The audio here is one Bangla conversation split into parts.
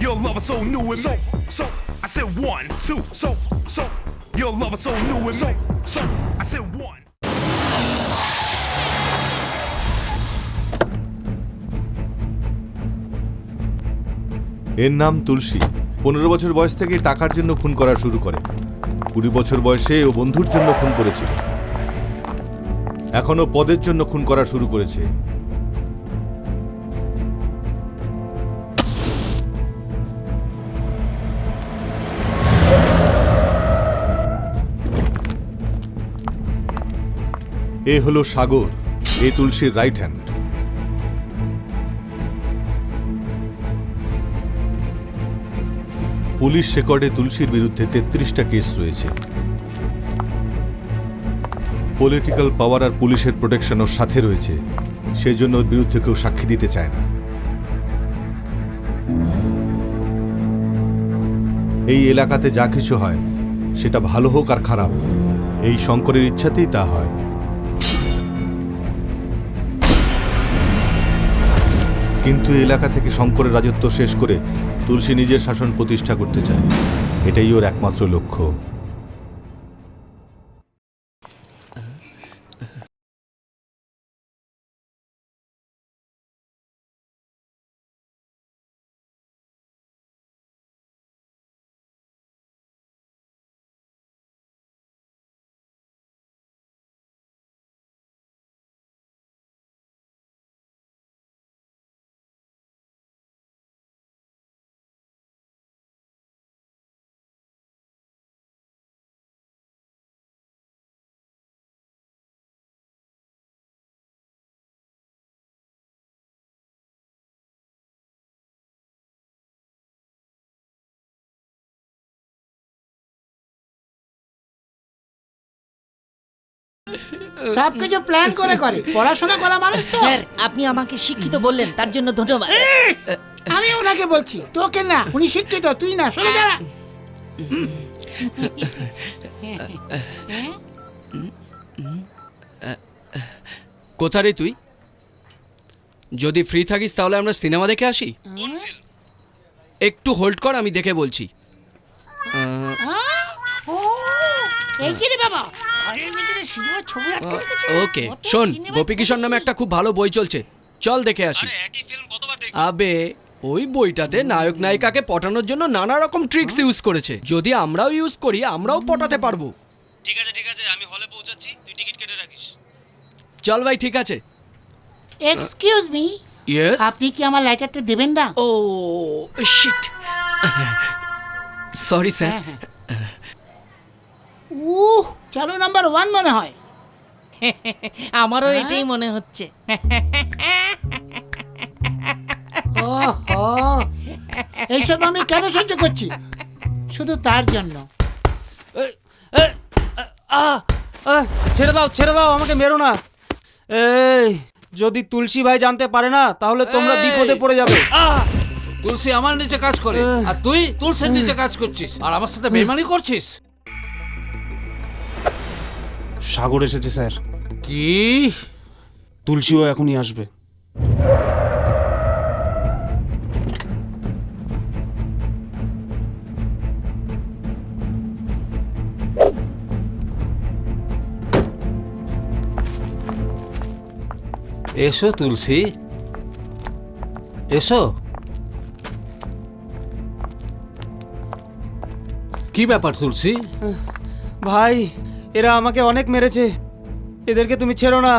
Your love is so new and so I said 1, 2, so your love is so new and so I said 1. এর নাম তুলসী। 15 বছর বয়স থেকে টাকার জন্য খুন করা শুরু করে। 20 বছর বয়সে ও বন্ধুর জন্য খুন করেছিল। এখনো পদের জন্য খুন করা শুরু করেছে। এ হলো সাগর, এ তুলসীর রাইট হ্যান্ড। পুলিশ রেকর্ডে তুলসীর বিরুদ্ধে 33টা কেস রয়েছে। পলিটিক্যাল পাওয়ার আর পুলিশের প্রোটেকশন ওর সাথে রয়েছে, সেজন্য ওর বিরুদ্ধে কেউ সাক্ষী দিতে চায় না। এই এলাকাতে যা কিছু হয় সেটা ভালো হোক আর খারাপ, এই শঙ্করের ইচ্ছাতেই তা হয়। কিন্তু এলাকা থেকে শঙ্করের রাজত্ব শেষ করে তুলসী নিজের শাসন প্রতিষ্ঠা করতে চায়, এটাই ওর একমাত্র লক্ষ্য। সবকিছু প্ল্যান করে পড়াশোনা করা মানুষ তো। স্যার, আপনি আমাকে শিক্ষিত বললেন, তার জন্য ধন্যবাদ। আমি ওনাকে বলছি, তোকে না, উনি শিক্ষিত, তুই না, সরে দাঁড়া। কোথায় তুই? যদি ফ্রি থাকিস তাহলে আমরা সিনেমা দেখে আসি। একটু হোল্ড কর, আমি দেখে বলছি। এই কি রে বাবা, ঘরের ভিতরে সিনেমার ছবি আটকে রেখেছে। ওকে, শোন, গোপীকিশোর নামে একটা খুব ভালো বই চলছে, চল দেখে আসি। আবে, ওই বইটাতে নায়ক নায়িকাকে পটানোর জন্য নানা রকম ট্রিক্স ইউজ করেছে। যদি আমরাও ইউজ করি, আমরাও পটাতে পারবো। ঠিক আছে, আমি হলে পৌঁছাচ্ছি, তুই টিকিট কেটে রাখিস। চল ভাই, ঠিক আছে। এক্সকিউজ মি, ইয়েস, আপনি কি আমার লাইটারটা দেবেন না? ও শিট, সরি স্যার। চালু নাম্বার 1 মনে হয়। আমারও এটাই মনে হচ্ছে। এইসব আমি কেন সহ্য করছি? শুধু তার জন্য। ছেড়ে দাও, আমাকে মেরো না। এই, যদি তুলসী ভাই জানতে পারে না, তাহলে তোমরা বিপদে পড়ে যাবে। তুলসী আমার নিচে কাজ করে, আর তুই তুলসীর নিচে কাজ করছিস, আর আমার সাথে বেইমানি করছিস। সাগর এসেছে স্যার। কি? তুলসীও এখনই আসবে। এসো তুলসী, এসো। কি ব্যাপার তুলসী? ভাই, এরা আমাকে অনেক মেরেছে, এদেরকে তুমি ছেড়ো না।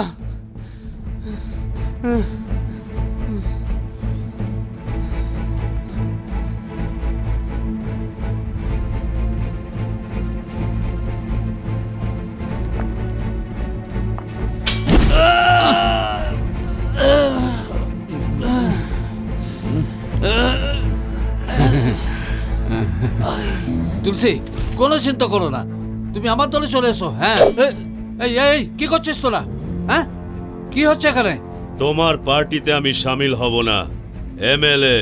তুলসী কোনো চিন্তা করো না, তুমি আমার দলে চলে এসো। হ্যাঁ, এই এই কি করছিস তোরা? হ্যাঁ, কি হচ্ছে এখানে? তোমার পার্টিতে আমি শামিল হব না। এমএলএ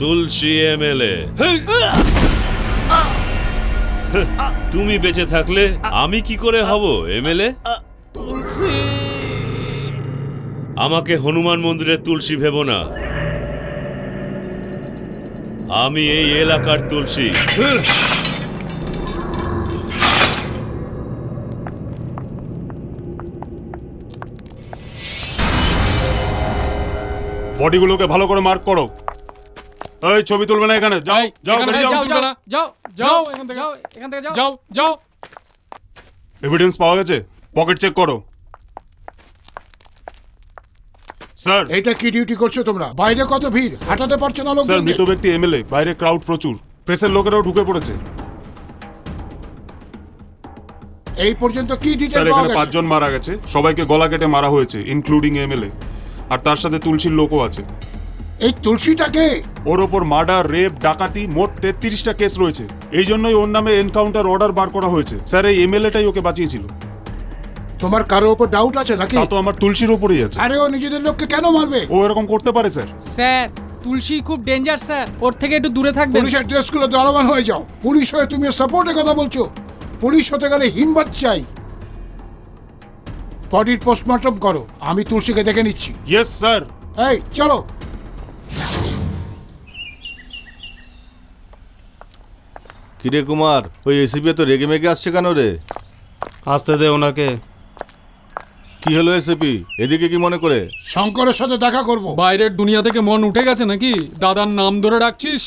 তুলসী এমএলএ। তুমি বেঁচে থাকলে আমি কি করে হব এমএলএ? আমাকে হনুমান মন্দিরের তুলসী ভেবো না, আমি এই এলাকার তুলসী। বডিগুলোকে ভালো করে মার্ক করো। এই ছবি তুলবে না এখানে, যাও যাও বেরিয়ে যাও। যাও। এভিডেন্স পাওয়া গেছে, পকেট চেক করো। স্যার এটা কি ডিউটি করছো তোমরা? বাইরে কত ভিড়, হাঁটাতে পারছো না লোক। স্যার মৃত ব্যক্তি এমএলএ, বাইরে ক্রাউড প্রচুর, প্রেসের লোকেরাও ঢুকে পড়েছে। এই পর্যন্ত কি ডিটেইল স্যার পাওয়া এখানে গেছে? 5 জন মারা গেছে, সবাইকে গলা কেটে মারা হয়েছে, ইনক্লুডিং এমএলএ। আর তার সাথে তুলসীর লোকও আছে। এই তুলসীটাকে? ওর ওপর মার্ডার, রেপ, ডাকাতি, মোট 33টা কেস রয়েছে। এই জন্যই ওর নামে এনকাউন্টার অর্ডার বার করা হয়েছে। স্যার এই এমএলএটাই ওকে বাঁচিয়েছিল। তোমার কারো উপর ডাউট আছে নাকি? তা তো আমার তুলসীর উপরেই আছে। আরে ও নিজেদের লোককে কেন মারবে? ও এরকম করতে পারে স্যার। স্যার তুলসী খুব ডেঞ্জার স্যার, ওর থেকে একটু দূরে থাকবেন। পুলিশের ড্রেসগুলো দারোয়ান হয়ে যাও। পুলিশ হয়ে তুমি সাপোর্টে কথা বলছো। পুলিশ হতে গেলে হিম্মত চাই। বডির পোস্টমর্টম করো, আমি তুলসীকে দেখে নিচ্ছি। Yes sir. এই চলো। কিরে কুমার, ওই এসিপি তো রেগে মেগে আসছে কেন রে? আসতে দে ওনাকে। কি হলো এসিপি, এদিকে কি মনে করে? শঙ্করের সাথে দেখা করব। বাইরের দুনিয়া থেকে মন উঠে গেছে নাকি? দাদার নাম ধরে ডাকছিস?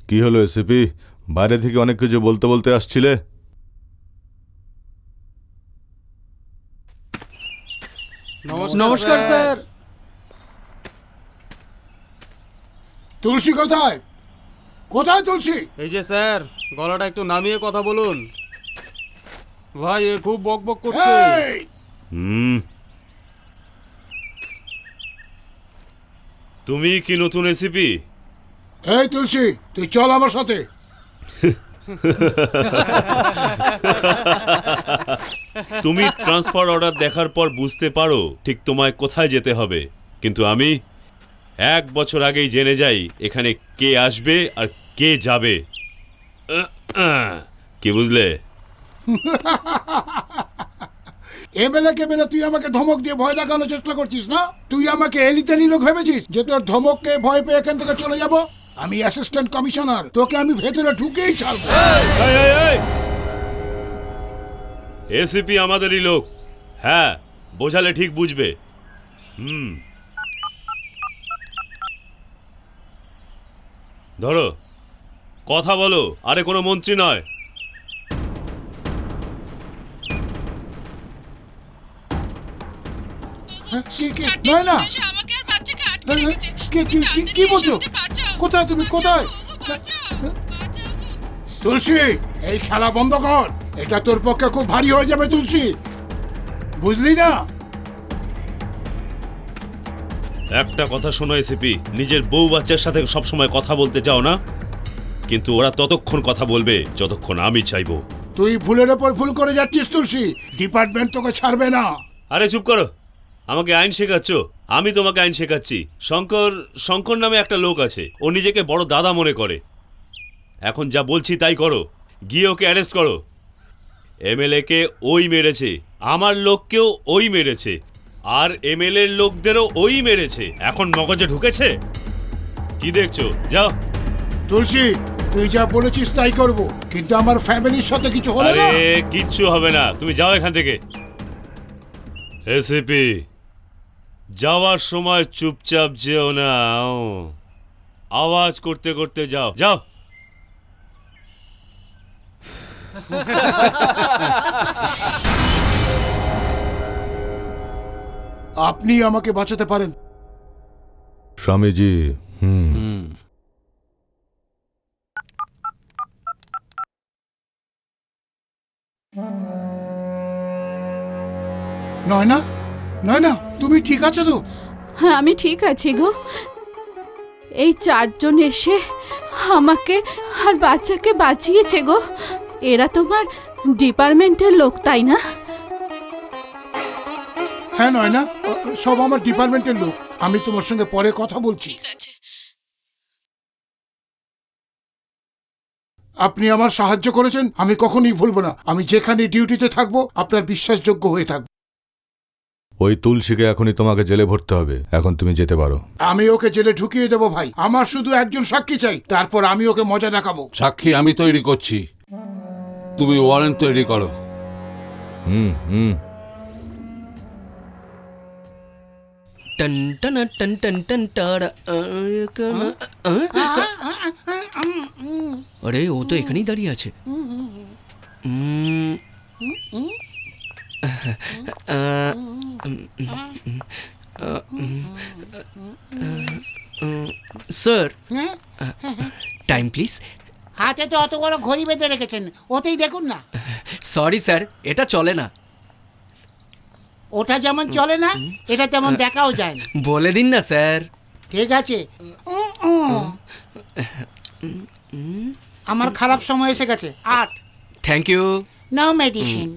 কি হলো এসিপি, বাইরে থেকে অনেক কিছু বলতে বলতে আসছিলে? নমস্কার স্যার। তুলসী কোথায়? কোথায় তুলসী? এই যে স্যার, গলাটা একটু নামিয়ে কথা বলুন। ভাই এ খুব বকবক করছে। এই তুমি কি নতুন এসিপি? এই তুলসী, তুই চল আমার সাথে। তুমি ট্রান্সফার অর্ডার দেখার পর বুঝতে পারো ঠিক তোমায় কোথায় যেতে হবে, কিন্তু আমি 1 বছর আগেই জেনে যাই এখানে কে আসবে আর কে যাবে। কি বুঝলে? এমএলএ কে বেলা তুই আমাকে ধমক দিয়ে ভয় দেখানোর চেষ্টা করছিস না? তুই আমাকে এলিতেলি লোক ভেবেছিস যে তোর ধমককে ভয় পেয়ে এখান থেকে চলে যাব? আমি অ্যাসিস্ট্যান্ট কমিশনার, তোকে আমি ভেতরে ঢুকেই ছাড়বো। এসিপি আমাদেরই লোক। হ্যাঁ, বোঝালে ঠিক বুঝবে। ধরো, কথা বলো, আরে কোনো মন্ত্রী নয়। নয় না, কি বলছো? কোথায় তুমি, কোথায়? তুলসী, এই খেলা বন্ধ কর। এটা তোর পক্ষে খুব ভারী হয়ে যাবে তুলসী, বুঝলি না? একটা কথা শোনো এসিপি, নিজের বউ বাচ্চার সাথে সবসময় কথা বলতে চাও না, কিন্তু ওরা ততক্ষণ কথা বলবে যতক্ষণ আমি চাইবো। তুই ভুলের ওপর ভুল করে যাচ্ছিস তুলসী, ডিপার্টমেন্ট তোকে ছাড়বে না। আরে চুপ করো, আমাকে আইন শেখাচ্ছ? আমি তোমাকে আইন শেখাচ্ছি। শঙ্কর নামে একটা লোক আছে, ও নিজেকে বড় দাদা মনে করে। এখন যা বলছি তাই করো, গিয়ে ওকে অ্যারেস্ট করো। এমএলএ কে ওই মেরেছে, আমার লোককেও ওই মেরেছে, আর এমএলএর লোকদেরও ওই মেরেছে। এখন মগজে ঢুকেছে? কি দেখছো? যাও। তুলসী, তুই যা বলেছিস তাই করব, কিন্তু আমার ফ্যামিলির সাথে কিছু হলো না। আরে কিচ্ছু হবে না, তুমি যাও এখান থেকে। এসিপি, যাওয়ার সময় চুপচাপ যেও না, আওয়াজ করতে করতে যাও। যাও। আপনি আমাকে বাঁচাতে পারেন। স্বামীজি নয়না, নয়না, তুমি ঠিক আছো তো? হ্যাঁ আমি ঠিক আছি গো। এই চারজন এসে আমাকে আর বাচ্চাকে বাঁচিয়েছে গো। এরা তোমার ডিপার্টমেন্টের লোক তাই না? হ্যাঁ নয়না, সব আমার ডিপার্টমেন্টের লোক। আমি তোমার সঙ্গে পরে কথা বলছি। ঠিক আছে। আপনি আমার সাহায্য করেছেন, আমি কখনোই ভুলবো না। আমি যেখানে ডিউটিতে থাকবো আপনার বিশ্বাসযোগ্য হয়ে থাকবো। ওই তুলসীকে এখনই তোমাকে জেলে ভরতে হবে। এখন তুমি যেতে পারো। আমি ওকে জেলে ঢুকিয়ে দেবো ভাই। আমার শুধু একজন সাক্ষী চাই, তারপর আমি ওকে মজা দেখাবো। সাক্ষী আমি তৈরি করছি, তুমি ওয়ারেন্ট তৈরি করো। টন টন টন টন টন টাড়া, আরে ও তো এখানেই দাঁড়িয়ে আছে। Sir time please. হাতে তো অত বড় ঘড়ি বেঁধে রেখেছেন, ওতেই দেখুন না। সরি স্যার, এটা চলে না। ওটা যেমন চলে না, এটা তেমন দেখাও যায় না। বলে দিন না স্যার। ঠিক আছে, আমার খারাপ সময় এসে গেছে। 8 থ্যাংক ইউ। No medicine.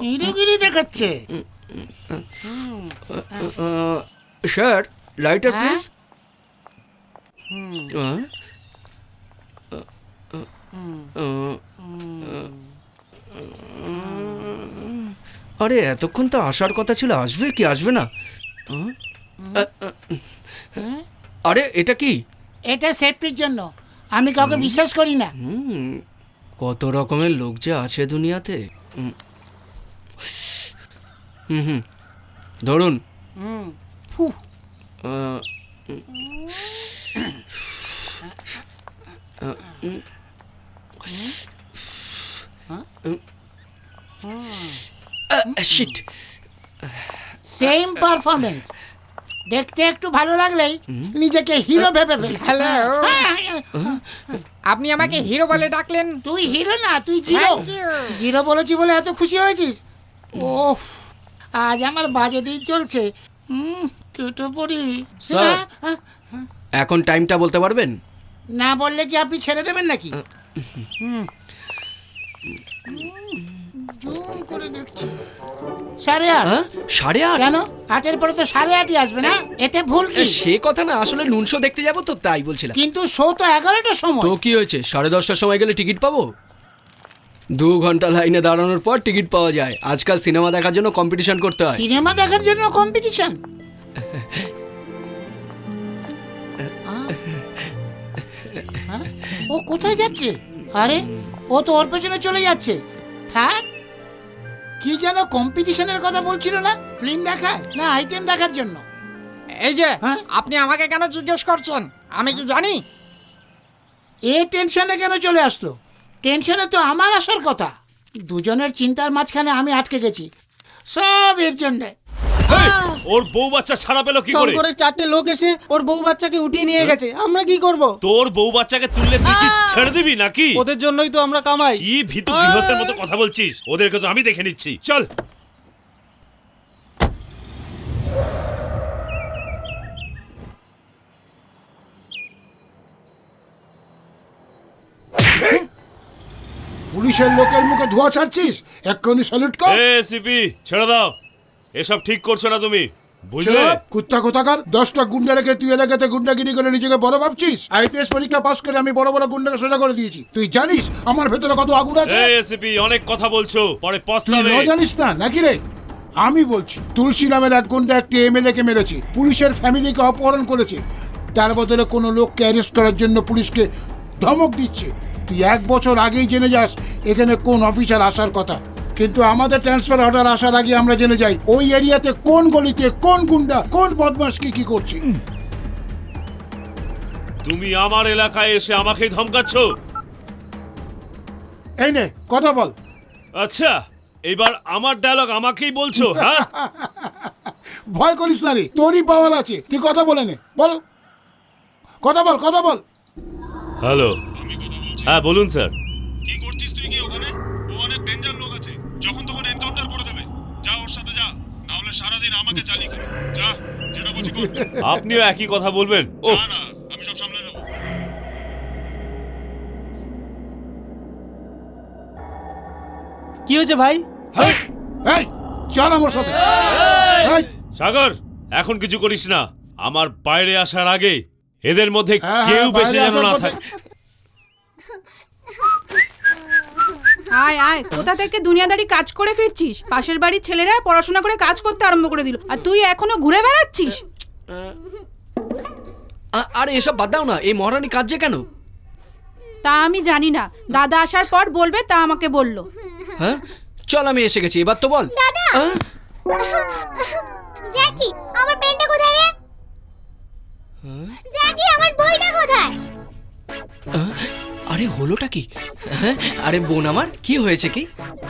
হিরোগিরি দেখাচ্ছে। Sir lighter please. আরে এতক্ষণ তো আসার কথা ছিল, আসবে কি আসবে না? আরে এটা কি? এটা সেফটির জন্য, আমি কাউকে বিশ্বাস করি না। কত রকমের লোক যে আছে দুনিয়াতে। ধরুন। শিট। Same performance. দেখতে একটু ভালো লাগলেই নিজেকে হিরো ভেবে ফেল। হ্যালো, আপনি আমাকে হিরো বলে ডাকলেন? তুই হিরো না, তুই জিরো। জিরো বলেছি বলে এত খুশি হয়েছিস? ওফ, আজ আমার বাজে দিন চলছে। কেটে পড়ি। স্যার এখন টাইমটা বলতে পারবেন? না বললে কি আপনি ছেড়ে দেবেন নাকি? জুম করে দেখছি 8:30। 8:30? কেন 8-এর পরে তো 8:30 আসবে না? এতে ভুল কি? সে কথা না, আসলে নুন শো দেখতে যাবো তো তাই বলছিলাম। কিন্তু শো তো 11টার সময়। তো কি হয়েছে, 10:30টার সময় গেলে টিকিট পাবো? 2 ঘন্টা লাইনে দাঁড়ানোর পর টিকিট পাওয়া যায়। আজকাল সিনেমা দেখার জন্য কম্পিটিশন করতে হয়। সিনেমা দেখার জন্য কম্পিটিশন? ও কোথায় যাচ্ছে? আরে ও তো ওর পেছনে চলে যাচ্ছে। থাক, কি যেন কম্পিটিশনের কথা বলছিল না? ফিল্ম দেখার না আইটেম দেখার জন্য? এই যে আপনি আমাকে কেন জিজ্ঞেস করছেন? আমি কি জানি? এ টেনশনে কেন চলে আসলো? টেনশনে তো আমার আসার কথা। দুজনের চিন্তার মাঝখানে আমি আটকে গেছি, সব এর জন্যে। ওর বউ বাচ্চা ছাড়া পেলো কি করে? শঙ্করের 4টে লোক এসে ওর বউ বাচ্চাকে উঠিয়ে নিয়ে গেছে। আমরা কি করব? তোর বউ বাচ্চাকে তুললে তুই কি ছেড়ে দিবি নাকি? ওদের জন্যই তো আমরা কামাই। কি ভীতু গৃহস্থের মতো কথা বলছিস? ওদেরকে তো আমি দেখে নিচ্ছি, চল। পুলিশের লোকের মুখে ধোঁয়া ছাড়ছিস? এক্ষুনি স্যালুট কর। সিপি ছেড়ে দাও, এসব ঠিক করছো না তুমি, বুঝলে? কুত্তা কোথাকার, 10টা গুন্ডা রেখে তুই এলাকাতে গুন্ডাগিরি করে নিজেকে বড় ভাবছিস? আইপিএস পরীক্ষা পাস করে আমি বড় বড় গুন্ডাকে সোজা করে দিয়েছি। তুই জানিস আমার ভেতরে কত আগুন আছে? সিপি অনেক কথা বলছো, পরে তুই পস্তাবে। জানিস না নাকি রে? আমি বলছি, তুলসী নামের এক গুন্ডা একটি এমএলএ কে মেরেছে, পুলিশের ফ্যামিলিকে অপহরণ করেছে, তার বদলে কোনো লোককে অ্যারেস্ট করার জন্য পুলিশকে ধমক দিচ্ছে। তুই 1 বছর আগেই জেনে যাস এখানে কোন অফিসার আসার কথা, কিন্তু আমাদের ট্রান্সফার অর্ডার আসার আগে আমরা জেনে যাই ওই এরিয়াতে কোন গলিতে কোন গুন্ডা কোন বদমাশ কি করছে। তুমি আমার এলাকায় এসে আমাকেই ধমকাচ্ছ? এই নে কথা বল। আচ্ছা, এবার আমার ডায়লগ আমাকেই বলছো? হ্যাঁ, ভয় করিস না রে, তোরই পাওয়ার আছে, তুই কথা বলে নে, বল কথা বল কথা বল। হ্যালো, হ্যাঁ বলুন স্যার। কি করছিস তুই কি ওখানে? ও অনেক ডেঞ্জার লোক আছে, যখন তখন এনকাউন্টার করে দেবে। যা ওর সাথে যা, না হলে সারাদিন আমাকে চালি করে। যা, যেটা বলছি কর। আপনিও একই কথা বলবেন? ও যা না, আমি সব সামলে নেব। কি হয়েছে ভাই? এই চল আমার সাথে। এই, সাগর, এখন কিছু করিস না। আমার বাইরে আসার আগে এদের মধ্যে হ্যাঁ, কেউ হ্যাঁ, বেশি বাইরে যেন আসার না পথে- থাকে। আয় আয়, কোথা থেকে দুনিয়াদারি কাজ করে ফিরছিস? পাশের বাড়ির ছেলেরা পড়াশোনা করে কাজ করতে আরম্ভ করে দিল, আর তুই এখনো ঘুরে বেড়াচ্ছিস। আরে এসব বাদ দাও না, এই মহারানী কাঁদছে কেন? তা আমি জানি না, দাদা আসার পর বলবে, তা আমাকে বললো। হ্যাঁ, চল আমি এসে গেছি, এবার তো বল। দাদা, জ্যাকি, আমার পেনটা কোথায় রে? জ্যাকি, আমার বইটা কোথায়? আরে হলোটা কি? হ্যাঁ, আরে বোন আমার, কি হয়েছে কি?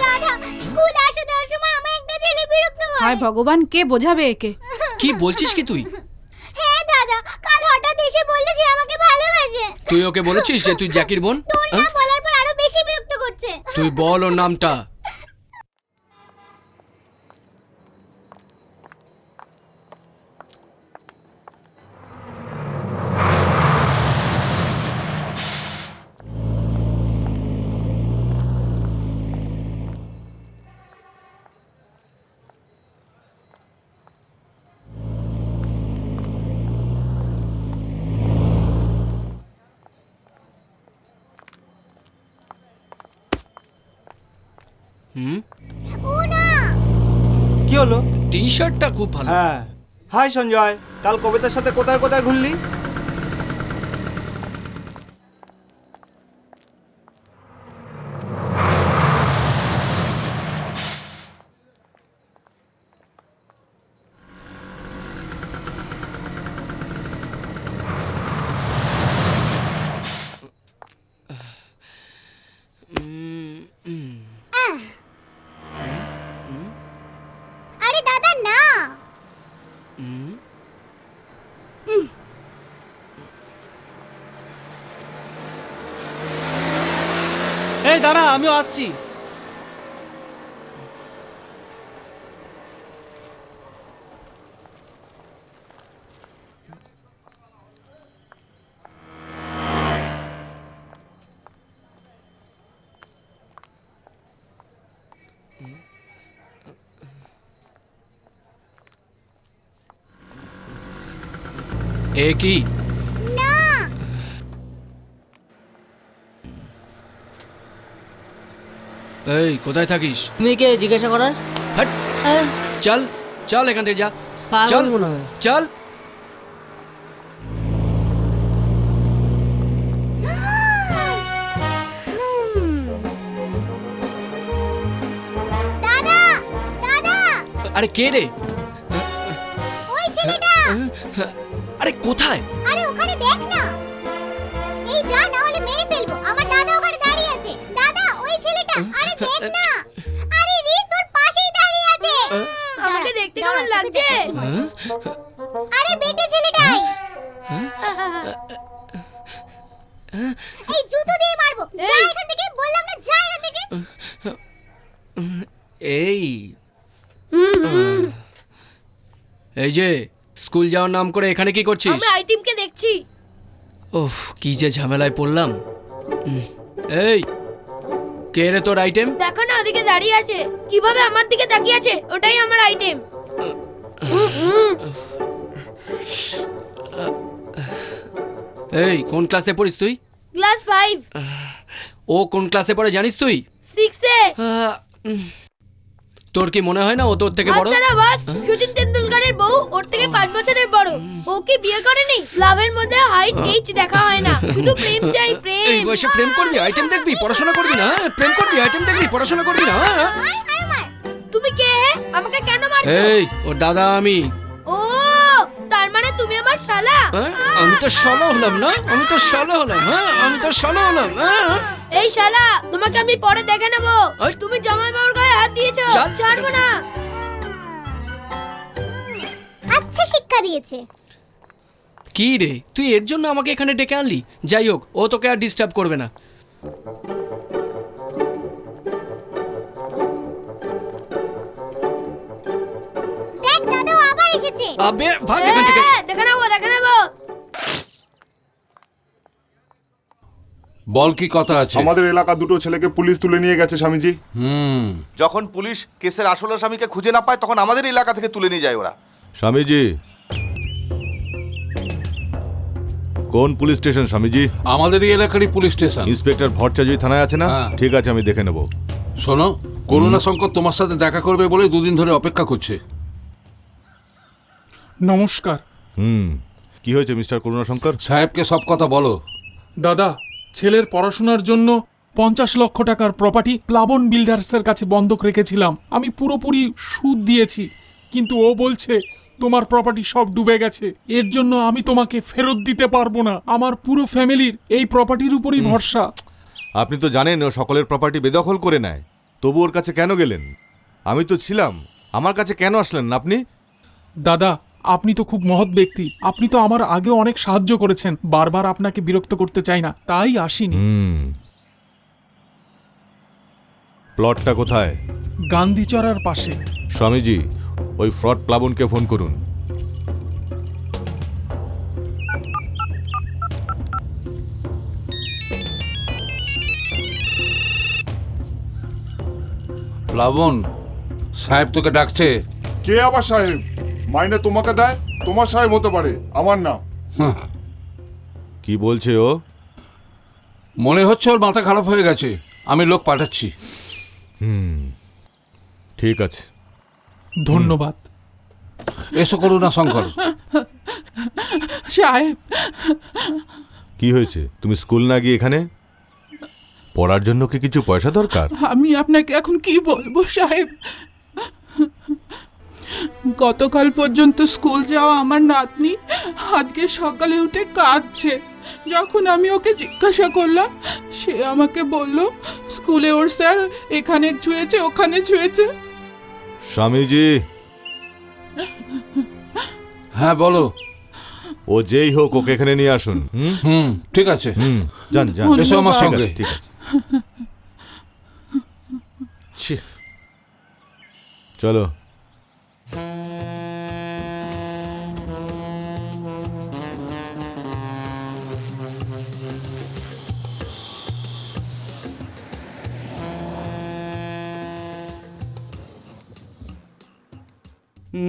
দাদা, স্কুল আসা যাওয়ার সময় আমার একটা ছেলে বিরক্ত করে। হায় ভগবান, কে বোঝাবে একে? কি বলছিস কি তুই? হ্যাঁ দাদা, কাল হঠাৎ এসে বলল যে আমাকে ভালোবাসে। তুই ওকে বলেছিস যে তুই জ্যাকির বোন? তোর নাম বলার পর আরো বেশি বিরক্ত করছে। তুই বল ওর নামটা। ও না, কি হলো? টি শার্টটা খুব ভালো। হ্যাঁ। হাই সঞ্জয়, কাল কবিতার সাথে কোথায় কোথায় ঘুরলি? আরে দাদা না। এই দাঁড়া, আমিও আসছি। এ কি? না, এই কোথায় থাকিস? তুমি কে জিজ্ঞাসা করার? হট, চল চল এখান থেকে যা। চল চল। দাদা, দাদা, আরে কে রে? ওই ছেলেটা। আরে কোথায়? আরে ওখানে দেখ না। এই যা, না হলে মেরে ফেলবো। আমার দাদা ওখানে দাঁড়িয়ে আছে। দাদা, ওই ছেলেটা, আরে দেখ না। আরে রে, তোর পাশেই দাঁড়িয়ে আছে। আমাকে দেখতে কেমন লাগছে? আরে বেটে ছেলেটাই। এই জুতো দিয়ে মারবো। যা এখান থেকে, বললাম না, যা এখান থেকে। এই এই যে স্কুল যাওয়ার নাম করে এখানে কি করছিস? আমরা আইটেমকে দেখছি। ওহ, কি যে ঝামেলায় পড়লাম। এই কে রে তোর আইটেম? দেখো না, ওদিকে দাঁড়িয়ে আছে। কিভাবে আমার দিকে তাকিয়ে আছে? ওটাই আমার আইটেম। এই কোন ক্লাসে পড়িস তুই? ক্লাস 5। ও কোন ক্লাসে পড়ে জানিস তুই? 6 এ। তোর কি মনে হয় না ও তোর থেকে বড়? আচ্ছা বাস, সচিন তেন্ডুলকারের বউ ওর থেকে 5 বছরের বড়। ও কি বিয়ে করেনি? লাভের মধ্যে হাইট এইজ দেখা হয় না, শুধু প্রেম চাই, প্রেম। এই বয়সে প্রেম করবি, আইটেম দেখবি, পড়াশোনা করবি না? প্রেম করবি, আইটেম দেখবি, পড়াশোনা করবি না? তুমি কে? আমাকে কেন মারছো? এই ওর দাদা আমি। ও, তার মানে তুমি আমার শালা? আমি তো শালা হলাম না, আমি তো শালা হলাম, হ্যাঁ আমি তো শালা হলাম, হ্যাঁ। এই শালা, তোমাকে আমি পরে দেখে নেব। তুমি জামাই বাবুর গায়ে হাত দিয়েছো, ছাড়বো না। আচ্ছা শিক্ষা দিয়েছে। কি রে, তুই এর জন্য আমাকে এখানে ডেকে আনলি? যাই হোক, ও তোকে আর ডিস্টার্ব করবে না। দেখ দাদু আবার এসেছে। আবে ভাগ এখান থেকে। দেখে নেব, দেখে নেব। বল কি কথা আছে? আমাদের এলাকা দুটো ছেলেকে পুলিশ তুলে নিয়ে গেছে স্বামীজি। যখন পুলিশ কেসের আসল আসামিকে খুঁজে না পায় তখন আমাদের এলাকা থেকে তুলে নিয়ে যায় ওরা। স্বামীজি, কোন পুলিশ স্টেশন স্বামীজি? আমাদের এই এলাকারই পুলিশ স্টেশন। ইন্সপেক্টর ভট্টাচার্য থানায় আছে না? ঠিক আছে, আমি দেখে নেব। শোনো, করুণা শঙ্কর তোমার সাথে দেখা করবে বলে দুদিন ধরে অপেক্ষা করছে। নমস্কার। কি হয়েছে মিস্টার করুণাশঙ্কর? সাহেবকে সব কথা বলো। দাদা, ছেলের পড়াশোনার জন্য 50 লক্ষ টাকার প্রপার্টি প্লাবন বিল্ডার্সের কাছে বন্ধক রেখেছিলাম। আমি পুরোপুরি সুদ দিয়েছি, কিন্তু ও বলছে তোমার প্রপার্টি সব ডুবে গেছে। এর জন্য আমি তোমাকে ফেরত দিতে পারবো না। আমার পুরো ফ্যামিলির এই প্রপার্টির উপরই ভরসা। আপনি তো জানেন ও সকলের প্রপার্টি বেদখল করে নেয়, তবু ওর কাছে কেন গেলেন? আমি তো ছিলাম, আমার কাছে কেন আসলেন না আপনি? দাদা, আপনি তো খুব মহৎ ব্যক্তি। আপনি তো আমার আগেও অনেক সাহায্য করেছেন। বারবার আপনাকে বিরক্ত করতে চাই না, তাই আসিনি। প্লটটা কোথায়? গান্ধীচড়ার পাশে। স্বামীজি, ওই ফ্রড প্লাবনকে ফোন করুন। প্লাবন, সাহেব তোকে ডাকছে। কে আবার সাহেব? মাইনে তোমাকে দেয়, তোমার সাহেব হতে পারে, আমার না। কি বলছে ও? মনে হচ্ছে ওর মাথা খারাপ হয়ে গেছে। আমি লোক পাঠাচ্ছি। ঠিক আছে, ধন্যবাদ। এসো করুণা শঙ্কর। সাহেব, কি হয়েছে? তুমি স্কুল না গিয়ে এখানে পড়ার জন্য কি কিছু পয়সা দরকার? আমি আপনাকে এখন কি বলবো সাহেব। গতকাল পর্যন্ত স্কুল যাওয়া আমার নাতনি আজকে সকালে উঠে কাঁদছে। যখন আমি ওকে জিজ্ঞাসা করলাম, সে আমাকে বলল স্কুলে ওর স্যার এখানে ছুঁয়েছে, ওখানে ছুঁয়েছে। স্বামীজি। হ্যাঁ বলো। ও যেই হোক, ওকে এখানে নিয়ে আসুন। ঠিক আছে, যান যান, এসো আমার সঙ্গে। ঠিক আছে, চলো।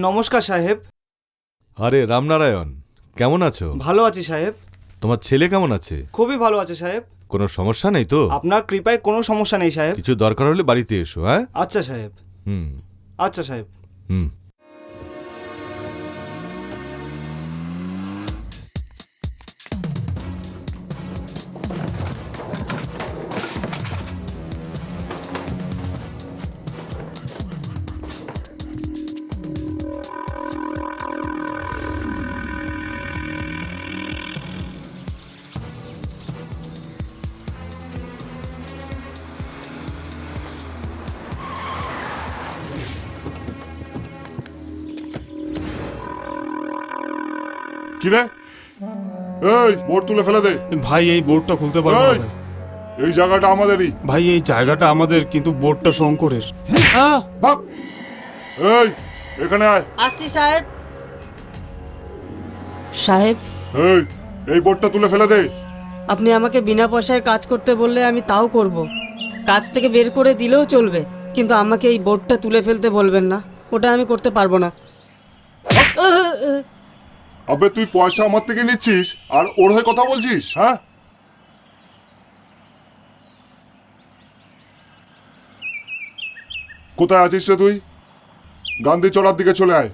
নমস্কার সাহেব। আরে রামনারায়ণ, কেমন আছো? ভালো আছি সাহেব। তোমার ছেলে কেমন আছে? খুবই ভালো আছে সাহেব। কোনো সমস্যা নেই তো? আপনার কৃপায় কোনো সমস্যা নেই সাহেব। কিছু দরকার হলে বাড়িতে এসো। হ্যাঁ আচ্ছা সাহেব। আচ্ছা সাহেব। কি রে? এই বোর্ড তুলে ফেলে দে। ভাই, এই বোর্ডটা খুলতে পারবো না। এই জায়গাটা আমাদেরই। ভাই, এই জায়গাটা আমাদের, কিন্তু বোর্ডটা শঙ্করের। ভাগ। এই এখানে আয়। আসছি সাহেব। সাহেব, এই বোর্ডটা তুলে ফেলে দে। আপনি আমাকে বিনা পয়সায় কাজ করতে বললে আমি তাও করব। কাজ থেকে বের করে দিলেও চলবে, কিন্তু আমাকে এই বোর্ডটা তুলে ফেলতে বলবেন না। ওটা আমি করতে পারবো না। আবে তুই পয়সা আমার থেকে নিচ্ছিস আর ওর হয়ে কথা বলছিস? হ্যাঁ, কোথায় আছিস রে তুই? গান্ধী চড়ার দিকে চলে আয়।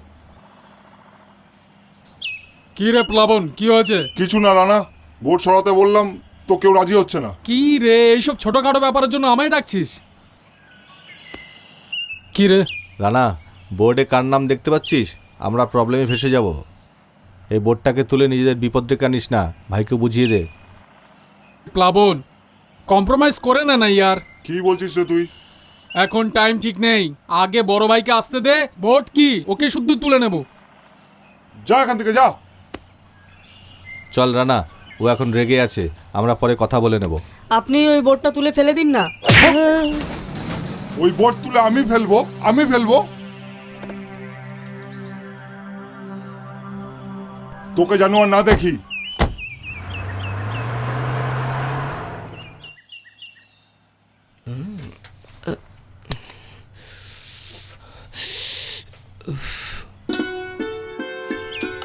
কি রে প্লাবন, কি হয়েছে? কিছু না রানা, বোর্ড সরাতে বললাম তো কেউ রাজি হচ্ছে না। কি রে, এইসব ছোটখাটো ব্যাপারের জন্য আমায় ডাকছিস? কি রে রানা, বোর্ডে কার নাম দেখতে পাচ্ছিস? আমরা প্রবলেমে ফেসে যাব। এই বোর্ডটাকে তুলে নিজেদের বিপদ ডেকে আনিস না, ভাইকে বুঝিয়ে দে। প্লাবন, কম্প্রোমাইজ করে না ইয়ার। কি বলছিস রে তুই? এখন টাইম ঠিক নেই, আগে বড় ভাইকে আসতে দে। ভোট কি, ওকে শুদ্ধ তুলে নেব। যা এখান থেকে যা। চল রানা, ও এখন রেগে আছে, আমরা পরে কথা বলে নেব। আপনি ওই বোর্ডটা তুলে ফেলে দিন না। ওই বোর্ড তুলে আমি ফেলবো? তোকে যেন আর না দেখি।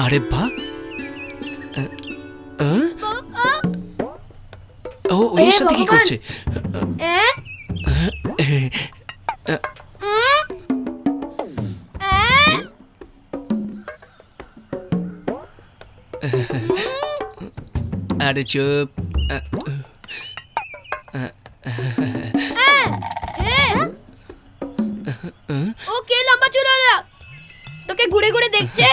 আরে বাহ, ও এর সাথে কি করছে? আরে চুপ। ও কে লম্বা চুলওয়ালা, তোকে ঘুরে ঘুরে দেখছে।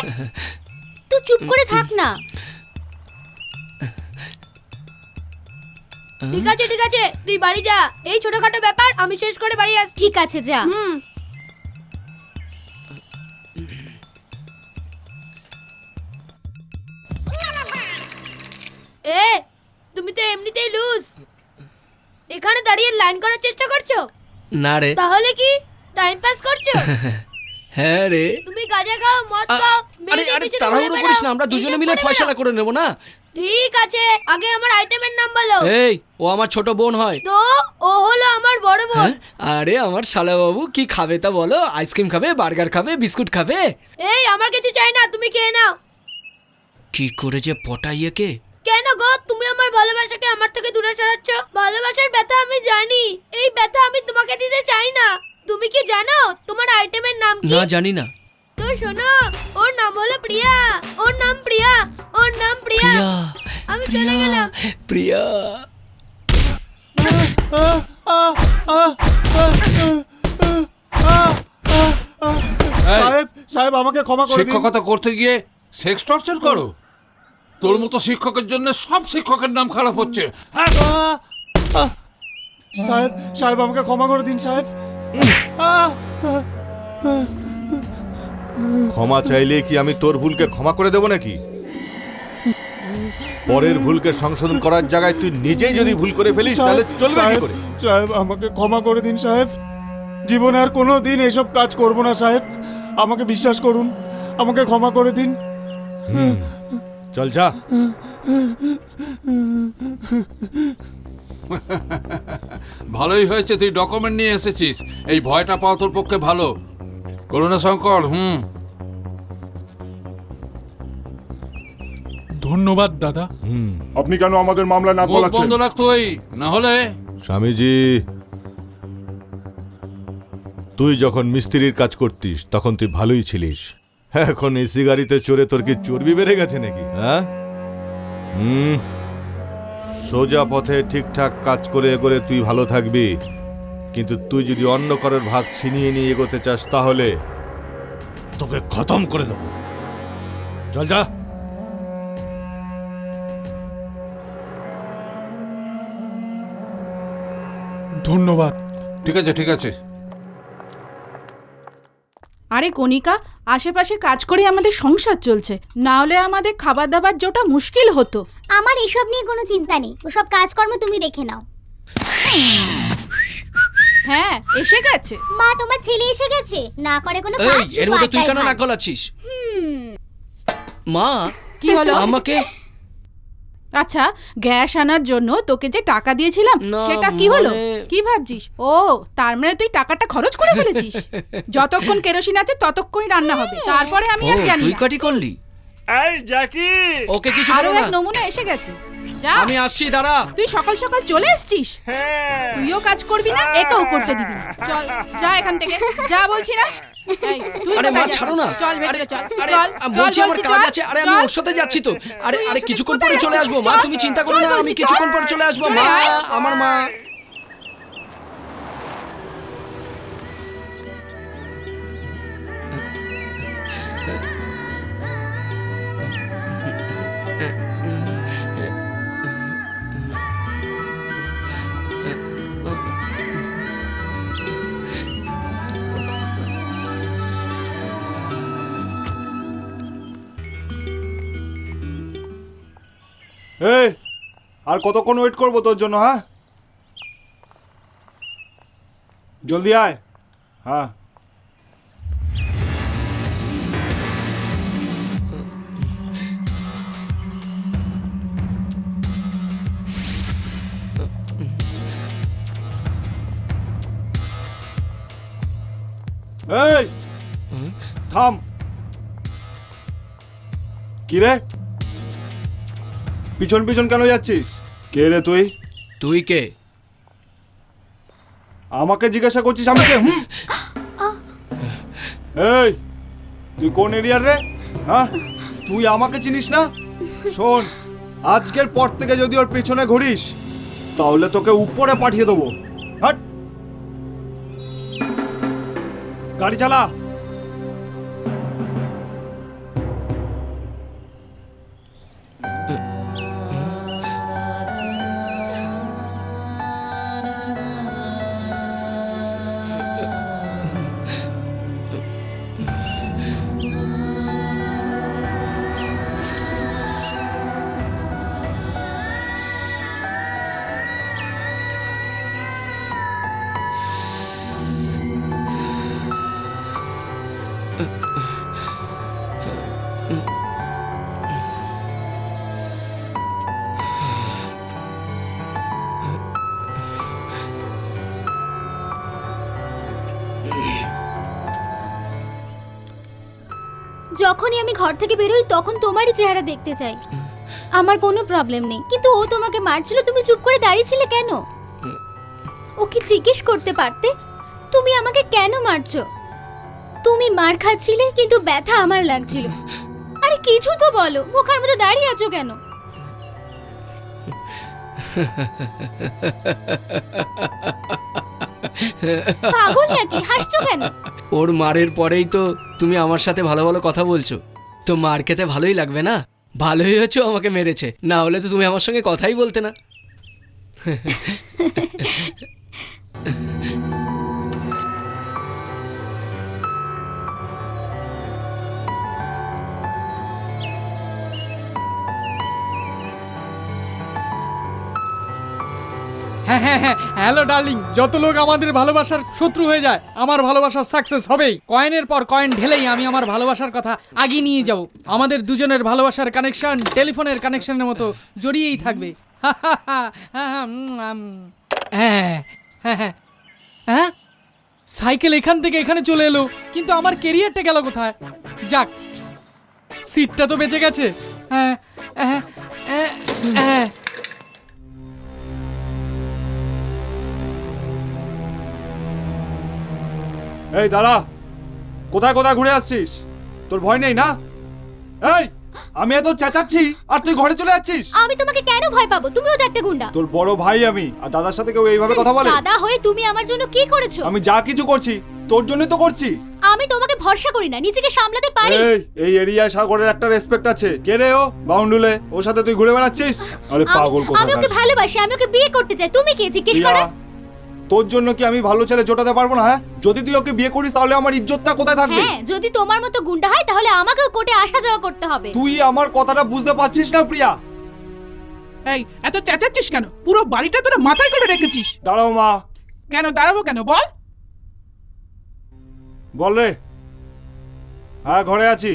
তুই চুপ করে থাক না। ঠিক আছে, তুই বাড়ি যা। এই ছোটখাটো ব্যাপার আমি শেষ করে বাড়ি আসছি। ঠিক আছে, যা। তুমি তো এমনিতেই লুজ। এখানে দাঁড়িয়ে লাইন করার চেষ্টা করছো? না রে। তাহলে কি টাইম পাস করছো? হ্যাঁ রে। তুমি গাঁজা খাও, মদ খাও, আরে তাড়াহুড়ো করিস না, আমরা দুজনে মিলে ফয়সালা করে নেব না? ঠিক আছে, আগে আমার আইটেমের নাম বলো। এই, ও আমার ছোট বোন হয়। তো ও হলো আমার বড় বোন। আরে আমার শালা বাবু, কি খাবে তা বলো? আইসক্রিম খাবে, বার্গার খাবে, বিস্কুট খাবে? এই, আমার কিছু চাই না, তুমি খেয়ে নাও। কি করে যে পটাইয়ে কে? কেন গো, তুমি আমার ভালোবাসাকে আমার থেকে দূরে সরাচ্ছ? ভালোবাসার ব্যথা আমি জানি, এই ব্যথা আমি তোমাকে দিতে চাই না। তুমি কি জানো তোমার আইটেমের নাম কি? না, জানি না। তো শোনো, ওর নাম হলো প্রিয়া। ওর নাম প্রিয়া। আমি চলে গেলাম। প্রিয়া। সাহেব আমাকে ক্ষমা করে দিন। শিক্ষকতা করতে গিয়ে সেক্স টর্চার করো? তোর মতো শিক্ষকের জন্য সব শিক্ষকের নাম খারাপ হচ্ছে। সাহেব আমাকে ক্ষমা করে দিন সাহেব। ক্ষমা চাইলে কি আমি তোর ভুলকে ক্ষমা করে দেবো নাকি? পরের ভুলকে সংশোধন করার জায়গায় তুই নিজেই যদি ভুল করে ফেলিস তাহলে চলবে কি করে? সাহেব আমাকে ক্ষমা করে দিন সাহেব, জীবনে আর কোনো দিন এসব কাজ করব না সাহেব, আমাকে বিশ্বাস করুন, আমাকে ক্ষমা করে দিন। চল যা। ভালোই হয়েছে তুই ডকুমেন্ট নিয়ে এসেছিস, এই ভয়টা পাওয়া তোর পক্ষে ভালো। করোনা শঙ্কর। ধন্যবাদ দাদা। আপনি কেন আমাদের মামলা না গলাচ্ছেন? বন্ধ রাখ তুই, না হলে। স্বামীজি, তুই যখন মিস্ত্রির কাজ করতিস তখন তুই ভালোই ছিলিস। এখন এসি গাড়িতে চড়ে তোর কি চর্বি বেড়ে গেছে নাকি? হ্যাঁ, সোজা পথে ঠিকঠাক কাজ করে এগোলে তুই ভালো থাকবি, কিন্তু তুই যদি অন্য কারোর ভাগ ছিনিয়ে নিয়ে এগোতে চাস তাহলে তোকে খতম করে দেব। চল যা। ধন্যবাদ। ঠিক আছে। আরে কণিকা, আশেপাশে কাজ করে আমাদের সংসার চলছে, না হলে আমাদের খাবার দাবার জোটা মুশকিল হতো। আমার এসব নিয়ে কোনো চিন্তা নেই, ওসব কাজকর্ম তুমি দেখে নাও। হ্যাঁ, এসে গেছে। মা, তোমার ছেলে এসে গেছে, না করে কোনো কাজ। এর মধ্যে তুই কেন নাক গলাচ্ছিস? মা, কি হলো? আমাকে আচ্ছা, গ্যাস আনার জন্য তোকে যে টাকা দিয়েছিলাম সেটা কি হলো? কি ভাবছিস? ও, তার মানে তুই টাকাটা খরচ করে ফেলেছিস। যতক্ষণ কেরোসিন আছে ততক্ষণই রান্না হবে, তারপরে আমি আর জানি না। তুই কাটি করলি? এই জ্যাকি, ওকে কিছু আরো বলো না। এক নমুনা এসে গেছে। যা, আমি আসছি, দাঁড়া। তুই সকাল সকাল চলে এসেছিস। তুইও কাজ করবি না, একেও করতে দিবি না। চল, যা এখান থেকে, যা বলছি না। আরে মা, ছাড়ো না। চল ভেতরে চল। আরে বলছি আমার কাজ আছে। আরে আমি ওর সাথে যাচ্ছি তো। আরে কিছুক্ষণ পরে চলে আসবো মা, তুমি চিন্তা করো না, আমি কিছুক্ষণ পরে চলে আসবো মা। আমার মা। এই আর কতক্ষণ ওয়েট করবো তোর জন্য? হ্যাঁ, জলদি আয়। হ্যাঁ, এই থাম। কি রে, পিছন পিছন কেন যাচ্ছিস? কে রে তুই? তুই কে? আমাকে জিজ্ঞাসা করছিস আমি কে? এই তুই কোন এরিয়ার রে? হ্যাঁ, তুই আমাকে চিনিস না? শোন, আজকের পর থেকে যদি ওর পেছনে ঘুরিস তাহলে তোকে উপরে পাঠিয়ে দেবো। হাট, গাড়ি চালা। যখনই আমি ঘর থেকে বেরোই তখন তোমারই চেহারা দেখতে চাই। আমার কোনো প্রবলেম নেই, কিন্তু ও তোমাকে মারছিল, তুমি চুপ করে দাঁড়িয়েছিলে কেন? ওকে জিজ্ঞেস করতে পারতে তুমি আমাকে কেন মারছো? তুমি মার খাচ্ছিলে কিন্তু ব্যথা আমার লাগছিল। আরে কিছু তো বলো, বোকার মতো দাঁড়িয়ে আছো কেন? পাগল নাকি? হাসছো কেন? ওর মারের পরেই তো তুমি আমার সাথে ভালো ভালো কথা বলছো, তো মার খেতে ভালোই লাগবে না? ভালোই হয়েছে আমাকে মেরেছে, না হলে তো তুমি আমার সঙ্গে কথাই বলতে না। হ্যাঁ হ্যাঁ হ্যাঁ, হ্যালো ডার্লিং। যত লোক আমাদের ভালোবাসার শত্রু হয়ে যায়, আমার ভালোবাসার সাকসেস হবেই। কয়েনের পর কয়েন ঢেলেই আমি আমার ভালোবাসার কথা আগিয়ে নিয়ে যাব। আমাদের দুজনের ভালোবাসার কানেকশন টেলিফোনের কানেকশনের মতো জড়িয়েই থাকবে। হ্যাঁ হ্যাঁ হ্যাঁ হ্যাঁ, সাইকেল এখান থেকে এখানে চলে এলো, কিন্তু আমার কেরিয়ারটা গেল কোথায়? যাক, সিটটা তো বেঁচে গেছে। হ্যাঁ হ্যাঁ হ্যাঁ হ্যাঁ। এই দাঁড়া, কোথায় কোথায় ঘুরে আসছিস? তোর ভয় নেই না? এই আমি এত চেঁচাচ্ছি আর তুই ঘরে চলে যাচ্ছিস। আমি তোমাকে কেন ভয় পাবো? তুমিও তো একটা গুন্ডা। তোর বড় ভাই আমি, আর দাদার সাথে কেউ এইভাবে কথা বলে? দাদা হয়ে তুমি আমার জন্য কি করেছো? আমি যা কিছু করছি তোর জন্যই তো করছি। আমি তোমাকে ভরসা করি না, নিজেকে সামলাতে পারি। এই এরিয়ায় সাগরের একটা রেসপেক্ট আছে। কে রে ও? বাউন্ডুলে, ওর সাথে তুই ঘুরে বেড়াচ্ছিস? আরে পাগল কোথাকার। আমি ওকে ভালোবাসি, আমি ওকে বিয়ে করতে চাই। তুমি কে জিজ্ঞেস করো? তোর জন্য কি আমি ভালো ছেলে জোটাতে পারবো না? হ্যাঁ, যদি তুই ওকে বিয়ে করিস তাহলে আমার ইজ্জতটা কোথায় থাকবে? হ্যাঁ, যদি তোমার মতো গুন্ডা হয় তাহলে আমাকেও কোর্টে আসা যাওয়া করতে হবে। তুই আমার কথাটা বুঝতে পারছিস না প্রিয়া? এই এত চেঁচাচ্ছিস কেন? পুরো বাড়িটা তোরা মাথায় করে রেখেছিস। দাঁড়াও মা। কেন দাঁড়াবো কেন? বল বল রে। হ্যাঁ, ঘরে আছি,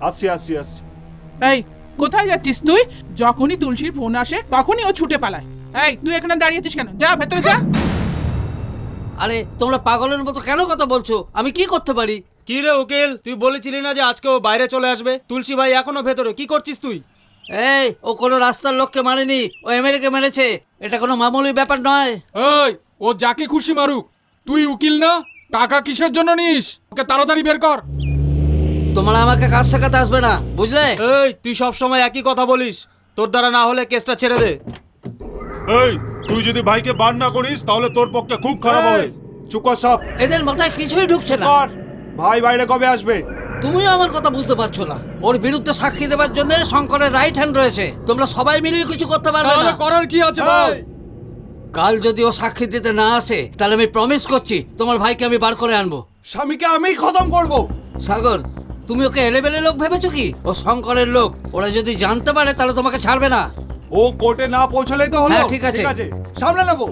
আসছি আসছি আসছি। এই কোথায় যাচ্ছিস তুই? যখনই তুলসীর ফোন আসে তখনই ও ছুটে পালায়। এই তুই এখানে দাঁড়িয়ে আছিস কেন? যা ভেতরে যা। আরে তোমরা পাগলের মতো কেন কথা বলছো? আমি কি করতে পারি? কি রে উকিল, তুই বলেছিলি না যে আজকে ও বাইরে চলে আসবে? তুলসী ভাই এখনো ভেতরে, কি করছিস তুই? এই, ও কোনো রাস্তার লোককে মারেনি, ও এমএলএকে মেরেছে। এটা কোনো মামুলি ব্যাপার নয়। এই, ও যাকে খুশি মারুক, তুই উকিল না? টাকা কিসের জন্য নিস? ওকে তাড়াতাড়ি বের কর। তোমরা আমাকে কাজ শেখাতে আসবে না, বুঝলে? এই, তুই সব সময় একই কথা বলিস। তোর দ্বারা না হলে কেসটা ছেড়ে দে। এই, তুই যদি ভাইকে বার না করিস তাহলে তোর পক্ষে খুব খারাপ হবে। চুপ কর সব। এদের মাথায় কিছুই ঢুকছে না। ভাই বাইরে কবে আসবে? তুমিও আমার কথা বুঝতে পারছো না। ওর বিরুদ্ধে সাক্ষী দেওয়ার জন্য শঙ্করের রাইট হ্যান্ড রয়েছে। তোমরা সবাই মিলে কিছু করতে পারবে না। করার কি আছে বল? কাল যদি ও সাক্ষী দিতে না আসে তাহলে আমি প্রমিস করছি তোমার ভাইকে আমি বার করে আনবো। স্বামীকে আমি খতম করব। সাগর, তুমি ওকে এলেবেলে লোক ভেবেছো কি? ও শঙ্করের লোক। ওরা যদি জানতে পারে তাহলে তোমাকে ছাড়বে না। ও কোর্টে না পৌঁছলেই তো হলো। হ্যাঁ, ঠিক আছে। সামনে নেবো।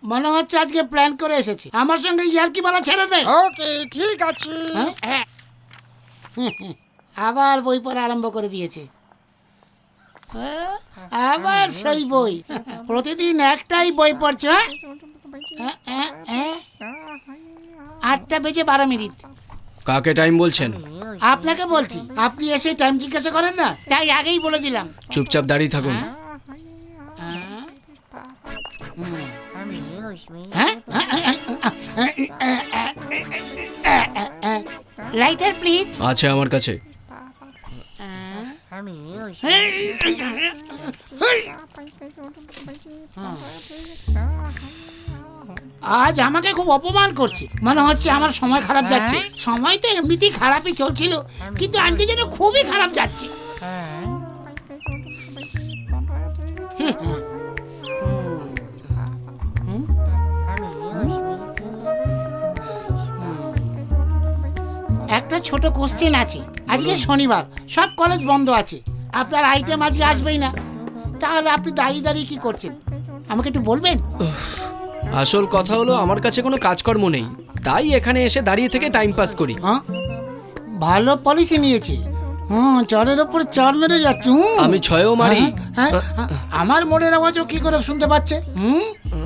মনে হচ্ছে আজকে প্ল্যান করে এসেছি। আমার সঙ্গে ইয়ার্কি মারা ছেড়ে দে। ওকে ঠিক আছে। আবার বই পড়া আরম্ভ করে দিয়েছে। আবার সেই বই, প্রতিদিন একটাই বই পড়ছে। 8:12। কাকে টাইম বলছেন? আপনাকে বলছি, আপনি এসে টাইম জিজ্ঞাসা করেন না, তাই আগেই বলে দিলাম। চুপচাপ দাঁড়িয়ে থাকুন। Lighter please. আছে আমার কাছে। আজ আমাকে খুব অপমান করছে। মনে হচ্ছে আমার সময় খারাপ যাচ্ছে। সময় তো এমনিতেই খারাপই চলছিল, কিন্তু আজকে যেন খুবই খারাপ যাচ্ছে। একটা ছোট কোশ্চেন আছে। আজকে শনিবার, সব কলেজ বন্ধ আছে, আপনার আইটেম আজকে আসবেই না, তাহলে আপনি দাঁড়িয়ে দাঁড়িয়ে কি করছেন আমাকে একটু বলবেন? আসল কথা হলো আমার কাছে কোনো কাজকর্ম নেই, তাই এখানে এসে দাঁড়িয়ে থেকে টাইম পাস করি। ভালো পলিসি নিয়েছে। চরের ওপর চর মেরে যাচ্ছে। আমি ছয়ও মারি। আমার মনের আওয়াজও কি করে শুনতে পাচ্ছে?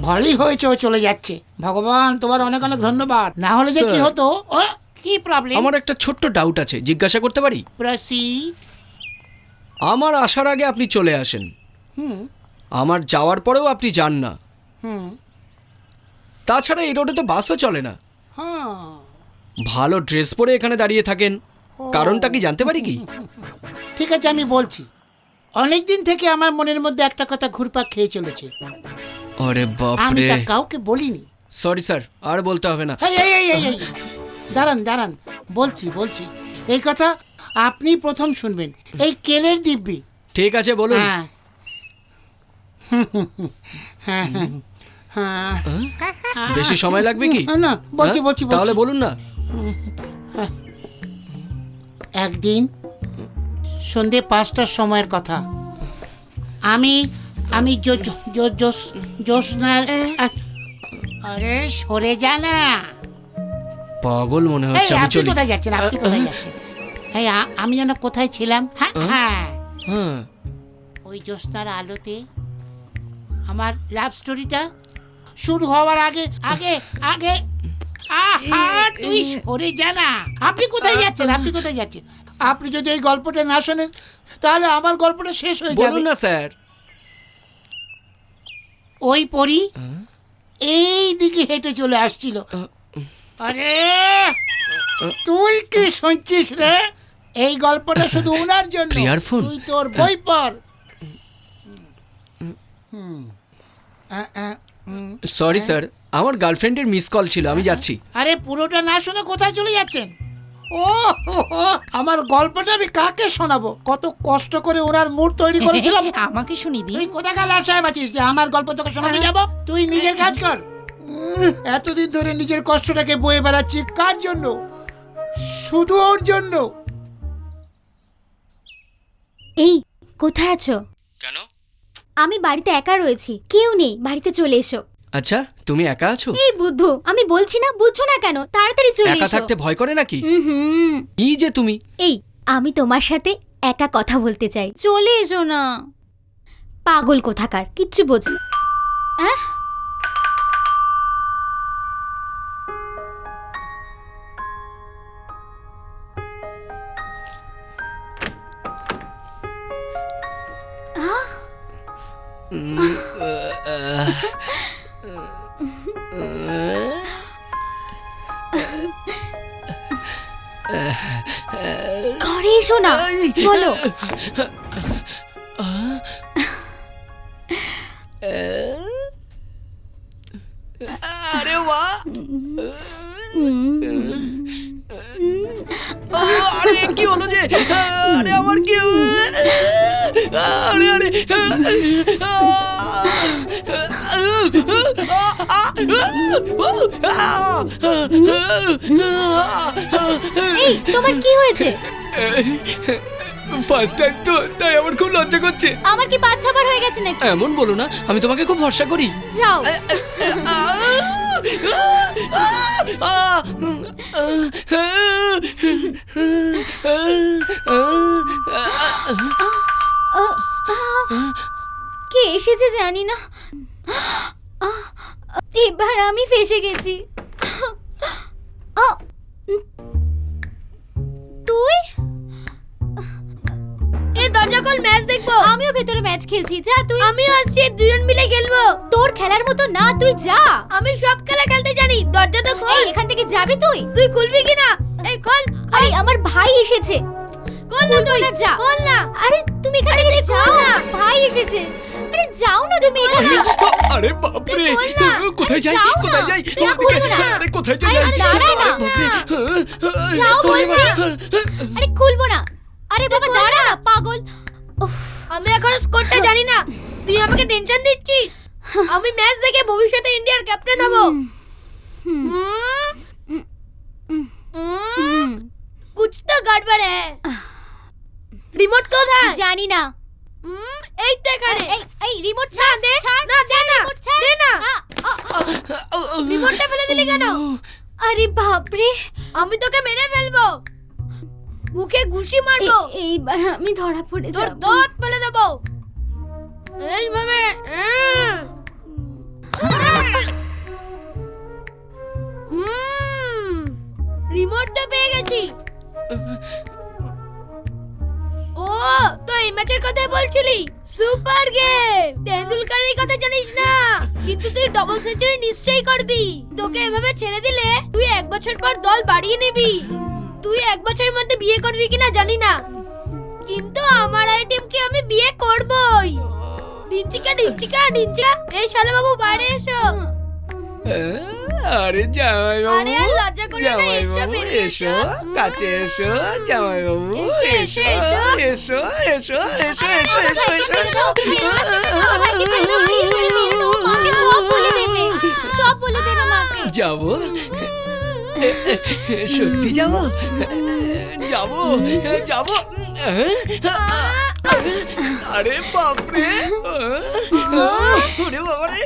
ভালোই হয়েছে, ও চলে যাচ্ছে। ভগবান তোমার অনেক অনেক ধন্যবাদ, না হলে যে কি হতো। কি প্রবলেম? আমার একটা ছোট্ট ডাউট আছে, জিজ্ঞাসা করতে পারি? প্রসিড। আমার আসার আগে আপনি চলে আসেন, আমার যাওয়ার পরেও আপনি যান না। তাছাড়া এই রোডে তো বাসও চলে না। ভালো ড্রেস পরে এখানে দাঁড়িয়ে থাকেন, কারণটা কি জানতে পারি কি? ঠিক আছে, আমি বলছি। অনেকদিন থেকে আমার মনের মধ্যে একটা কথা ঘুরপাক খেয়ে চলেছে। আরে বাপ আমি রে, তা কাউকে বলিনি। সরি স্যার, আর বলতে হবে না। এই, দাঁড়ান, বলছি। এই কথা আপনি প্রথম শুনবেন, এই কেলের দিব্যি। ঠিক আছে, বলুন। বেশি সময় লাগবে কি? না, বলছি। তাহলে বলুন না। একদিন সন্ধে 5টার সময়ের কথা, আমি জোসনার। আরে সরে যা না, পাগল মনে হচ্ছে। আমি আপনি চলি। কোথায় যাচ্ছেন? আমি যেন কোথায় ছিলাম? হ্যাঁ, ওই জ্যোৎস্নার আলোতে আমার লাভ স্টোরিটা শুরু হওয়ার আগে। তুই সরে যা না। আপনি কোথায় যাচ্ছেন? আপনি যদি এই গল্পটা না শোনেন, তাহলে আমার গল্পটা শেষ হয়ে যাবে। বলুন না স্যার। ওই পরি এই দিকে হেঁটে চলে আসছিল। আরে তুই কি শুনছিস রে? এই গল্পটা শুধু ওনার জন্য। তুই তোর বই পড়। সরি স্যার, আমার গার্লফ্রেন্ডের মিস কল ছিল, আমি যাচ্ছি। আরে পুরোটা না শুনে কোথায় চলে যাচ্ছেন? আমার গল্পটা আমি কাকে শোনাবো? কত কষ্ট করে ওনার মুড তৈরি করেছিলাম। আমাকে শুনি দি। তুই কোথাকার আশায় আছিস যে আমার গল্প তোকে শোনাতে যাব? তুই নিজের কাজ কর। এতদিন ধরে নিজের কষ্টটাকে বয়ে বেড়াচ্ছি কার জন্য? শুধু ওর জন্য। এই কোথায় আছো? কেন? আমি বাড়িতে একা রয়েছি, কেউ নেই, বাড়িতে চলে এসো। আচ্ছা, তুমি একা আছো? এই বুদ্ধু, আমি বলছি না, বুঝছো না কেন? তাড়াতাড়ি চলে এসো। একা থাকতে ভয় করে নাকি? কি যে তুমি। এই, আমি তোমার সাথে একা কথা বলতে চাই, চলে এসো না। পাগল কোথাকার, কিচ্ছু বোঝে না। ঘরে এসো না, চলো। আরে বাহ, আরে কি হলো যে? আরে আমার কি? আরে আরে এই তোমার কি হয়েছে? ফার্স্ট টাইম তো, তাই আমার খুব লজ্জা করছে। আমার কি বাচ্চাবার হয়ে গেছে নাকি? এমন বলো না, আমি তোমাকে খুব ভরসা করি। যাও। কে এসেছে জানি না, এবার আমি ফেসে গেছি। তুই এই দরজা খোল, ম্যাচ দেখবো। আমিও ভেতরে ম্যাচ খেলছি, যা তুই। আমিও আসছি, দুজন মিলে খেলবো। তোর খেলার মতো না, তুই যা। আমি সব খেলা খেলতে জানি, দরজা তো খোল। এখান থেকে যাবি তুই? তুই খুলবি কিনা? এই খোল। আরে আমার ভাই এসেছে। খোল না তুই, যা। খোল না। আরে তুমি এখান থেকে যাও না, ভাই এসেছে। আরে যাও না তুমি। আরে বাপ রে, কোথায় যাই কোথায় যাই? আরে কোথায় যাই? দাঁড়া না, যাও বলছি। আরে খুলবো না। আরে বাবা দাঁড়া না, পাগল। আমি এখন স্কোরটা জানি না, তুই আমাকে টেনশন দিচ্ছিস। আমি ম্যাচ দেখে ভবিষ্যতে ইন্ডিয়ার ক্যাপ্টেন হব। कुछ तो गड़बड़ है। रिमोट কোথায়? জানি না। এই তো এখানে। এই রিমোট ছাড় দে। না দে না, দে না। রিমোটটা ফেলে দিলি কেন? আরে বাপ রে, আমি তোকে মেরে ফেলবো, মুখে ঘুষি মারবো। এইবার আমি ধরা পড়ে যাব, তোর দাঁত ফেলে দেব এইভাবে। রিমোটটা পেয়ে গেছি। ও তো এই ম্যাচের কথা বলছিলি? Super game. তেন্ডুলকারের কথা জানিস না, কিন্তু তুই ডাবল সেঞ্চুরি নিশ্চয়ই করবি। তোকে এভাবে ছেড়ে দিলে তুই 1 বছর পর দল বাড়িয়ে নিবি। তুই 1 বছরের মধ্যে বিয়ে করবি কিনা জানি না, কিন্তু আমার এই টিমকে আমি বিয়ে করবই। ঢিঞ্চিকা ঢিঞ্চিকা ঢিঞ্চিকা, এই শালা বাবু বাইরে এসো। আরে জামাই বাবু, আরে আর লজ্জা করে না, জামাই এসো, বাবু বেরিয়ে এসো, কাছে এসো জামাই বাবু, এসো এসো, এসো এসো এসো এসো এসো এসো সব বলে দেবে মাকে। যাবো, সত্যি যাবো, যাবো যাবো। আরে বাপরে, ওরে বাবারে।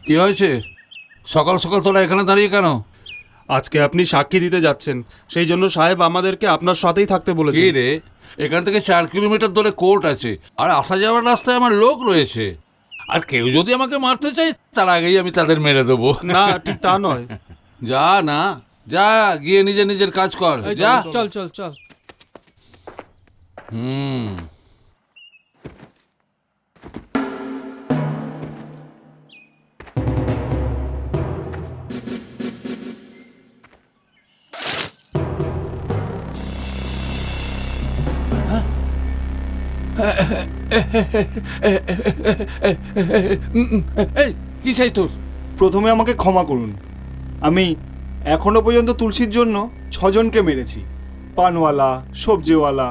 কি হয়েছে? সকাল সকাল তোরা এখানে দাঁড়িয়ে কেন? আজকে আপনি সাক্ষী দিতে যাচ্ছেন, সেই জন্য সাহেব আমাদেরকে আপনার সাথেই থাকতে বলেছে। কি রে, এখান থেকে 4 কিলোমিটার দূরে কোর্ট আছে, আর আসা যাওয়ার রাস্তায় আমার লোক রয়েছে, আর কেউ যদি আমাকে মারতে চায় তার আগেই আমি তাদের মেরে দেবো। না ঠিক তা নয়। যা না, যা গিয়ে নিজে নিজের কাজ কর, যা। চল চল চল। এই কি চাই তোর? প্রথমে আমাকে ক্ষমা করুন, আমি এখনো পর্যন্ত তুলসীর জন্য 6 জনকে মেরেছি। পানওয়ালা, সবজিওয়ালা,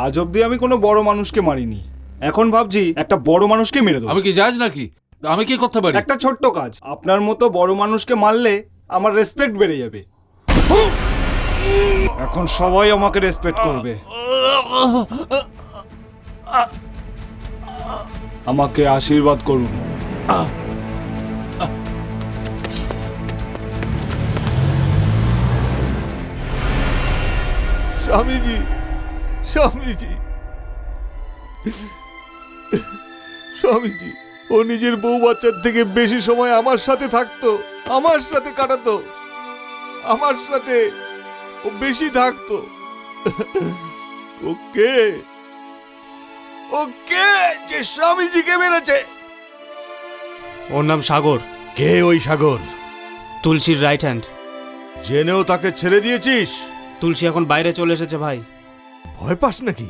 আজ অব্দি আমি কোনো বড় মানুষকে মারিনি। এখন ভাবছি একটা বড় মানুষকে মেরে দেবো। আমি কি জাজ নাকি? আমি কি করতে পারি? একটা ছোট্ট কাজ, আপনার মতো বড় মানুষকে মারলে আমার রেসপেক্ট বেড়ে যাবে। এখন সবাই আমাকে রেসপেক্ট করবে। আমাকে আশীর্বাদ করুন। স্বামীজি, স্বামীজি, স্বামীজি, ও নিজের বউ বাচ্চার থেকে বেশি সময় আমার সাথে থাকতো, আমার সাথে কাটাতো, আমার সাথে ও বেশি থাকতো। ওকে, ওকে যে স্বামীজিকে মেরেছে। ওর নাম সাগর। কে ওই সাগর? তুলসীর রাইট হ্যান্ড। জেনেও তাকে ছেড়ে দিয়েছিস? তুলসী এখন বাইরে চলে এসেছে ভাই। ভয় পাস নাকি?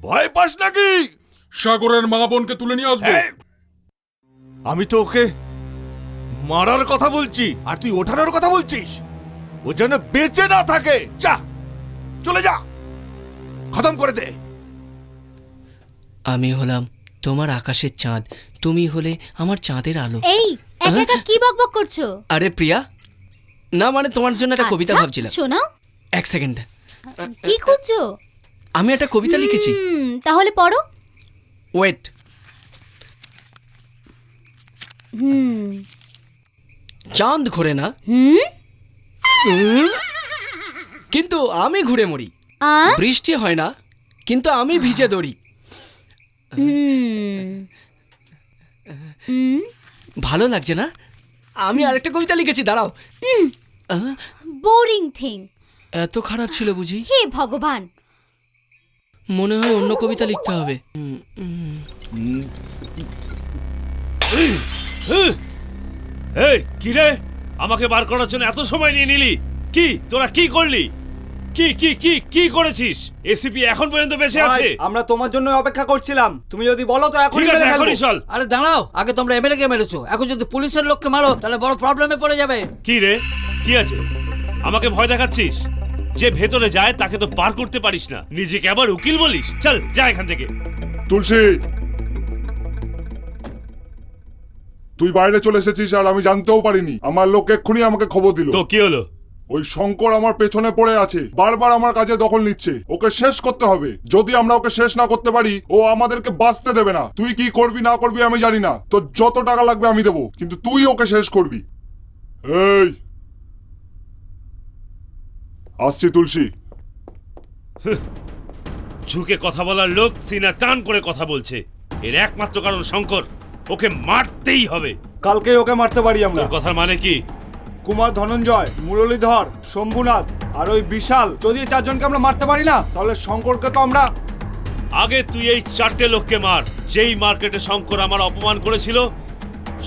ভয় পাস নাকি? সাগরের মা বোনকে তুলে নিয়ে আসবো। আমি তো ওকে মারার কথা বলছি আর তুই ওঠানোর কথা বলছিস। ও যেন বেঁচে না থাকে। যা, চলে যা, খতম করে দে। আমি হলাম তোমার আকাশের চাঁদ, তুমি হলে আমার চাঁদের আলো। এই একা একা কি বকবক করছো? আরে প্রিয়া, না মানে তোমার জন্য একটা কবিতা আচ্ছা, ভাবছিলাম। শোনাও। এক সেকেন্ড। কি খুঁজছো? আমি একটা কবিতা লিখেছি। তাহলে পড়ো। ওয়েট। চাঁদ ঘোরে না, কিন্তু আমি ঘুরে মরি। বৃষ্টি হয় না, কিন্তু আমি ভিজে দৌড়ি। ভালো লাগছে না? আমি আরেকটা কবিতা লিখেছি, দাঁড়াও। Boring thing. এত খারাপ ছিল বুঝি? হে ভগবান, মনে হয় অন্য কবিতা লিখতে হবে। এই কি রে, আমাকে বার করার জন্য এত সময় নিয়ে নিলি? কি তোরা কি করলি? কি কি কি কি করেছিস? এসিপি এখন পর্যন্ত বেঁচে আছে। আমরা তোমার জন্য অপেক্ষা করছিলাম, তুমি যদি বলো তো এখনই ঠিক আছে, মেরে ফেলবো। এখনই চল। আরে দাঁড়াও, আগে তোমরা এমএলএ কে মেরেছো, এখন যদি পুলিশের লোককে মারো তাহলে বড় প্রবলেমে পড়ে যাবে। কি রে, কি আছে? আমাকে ভয় দেখাচ্ছিস? যে ভেতরে যায় তাকে তো পার করতে পারিস না, নিজেকে আবার উকিল বলিস? চল যা এখান থেকে। তুলসী, তুই বাইরে চলে এসেছিস আর আমি জানতেও পারিনি। আমার লোক এক্ষুনি আমাকে খবর দিল। তো কি হলো? ওই শঙ্কর আমার পেছনে পড়ে আছে, বারবার আমার কাছে দখল নিচ্ছে। ওকে শেষ করতে হবে। যদি আমরা ওকে শেষ না করতে পারি, ও আমাদেরকে বাঁচতে দেবে না। তুই কি করবি না করবি আমি জানি না, তোর যত টাকা লাগবে আমি দেবো, কিন্তু তুই ওকে শেষ করবি। এই আসছি তুলসী। ঝুঁকে কথা বলার লোক সিনা টান করে কথা বলছে। এর একমাত্র কারণ শঙ্কর। ওকে মারতেই হবে। কালকে ওকে মারতে পারি আমরা। তোর কথার মানে কি? কুমার, ধনঞ্জয়, মুরলীধর, শম্ভুনাথ আর ওই বিশাল, যদি এই চারজনকে আমরা মারতে পারি না তাহলে শঙ্করকে তো আমরা... আগে তুই এই চারটে লোককে মার। যেই মার্কেটে শঙ্কর আমার অপমান করেছিল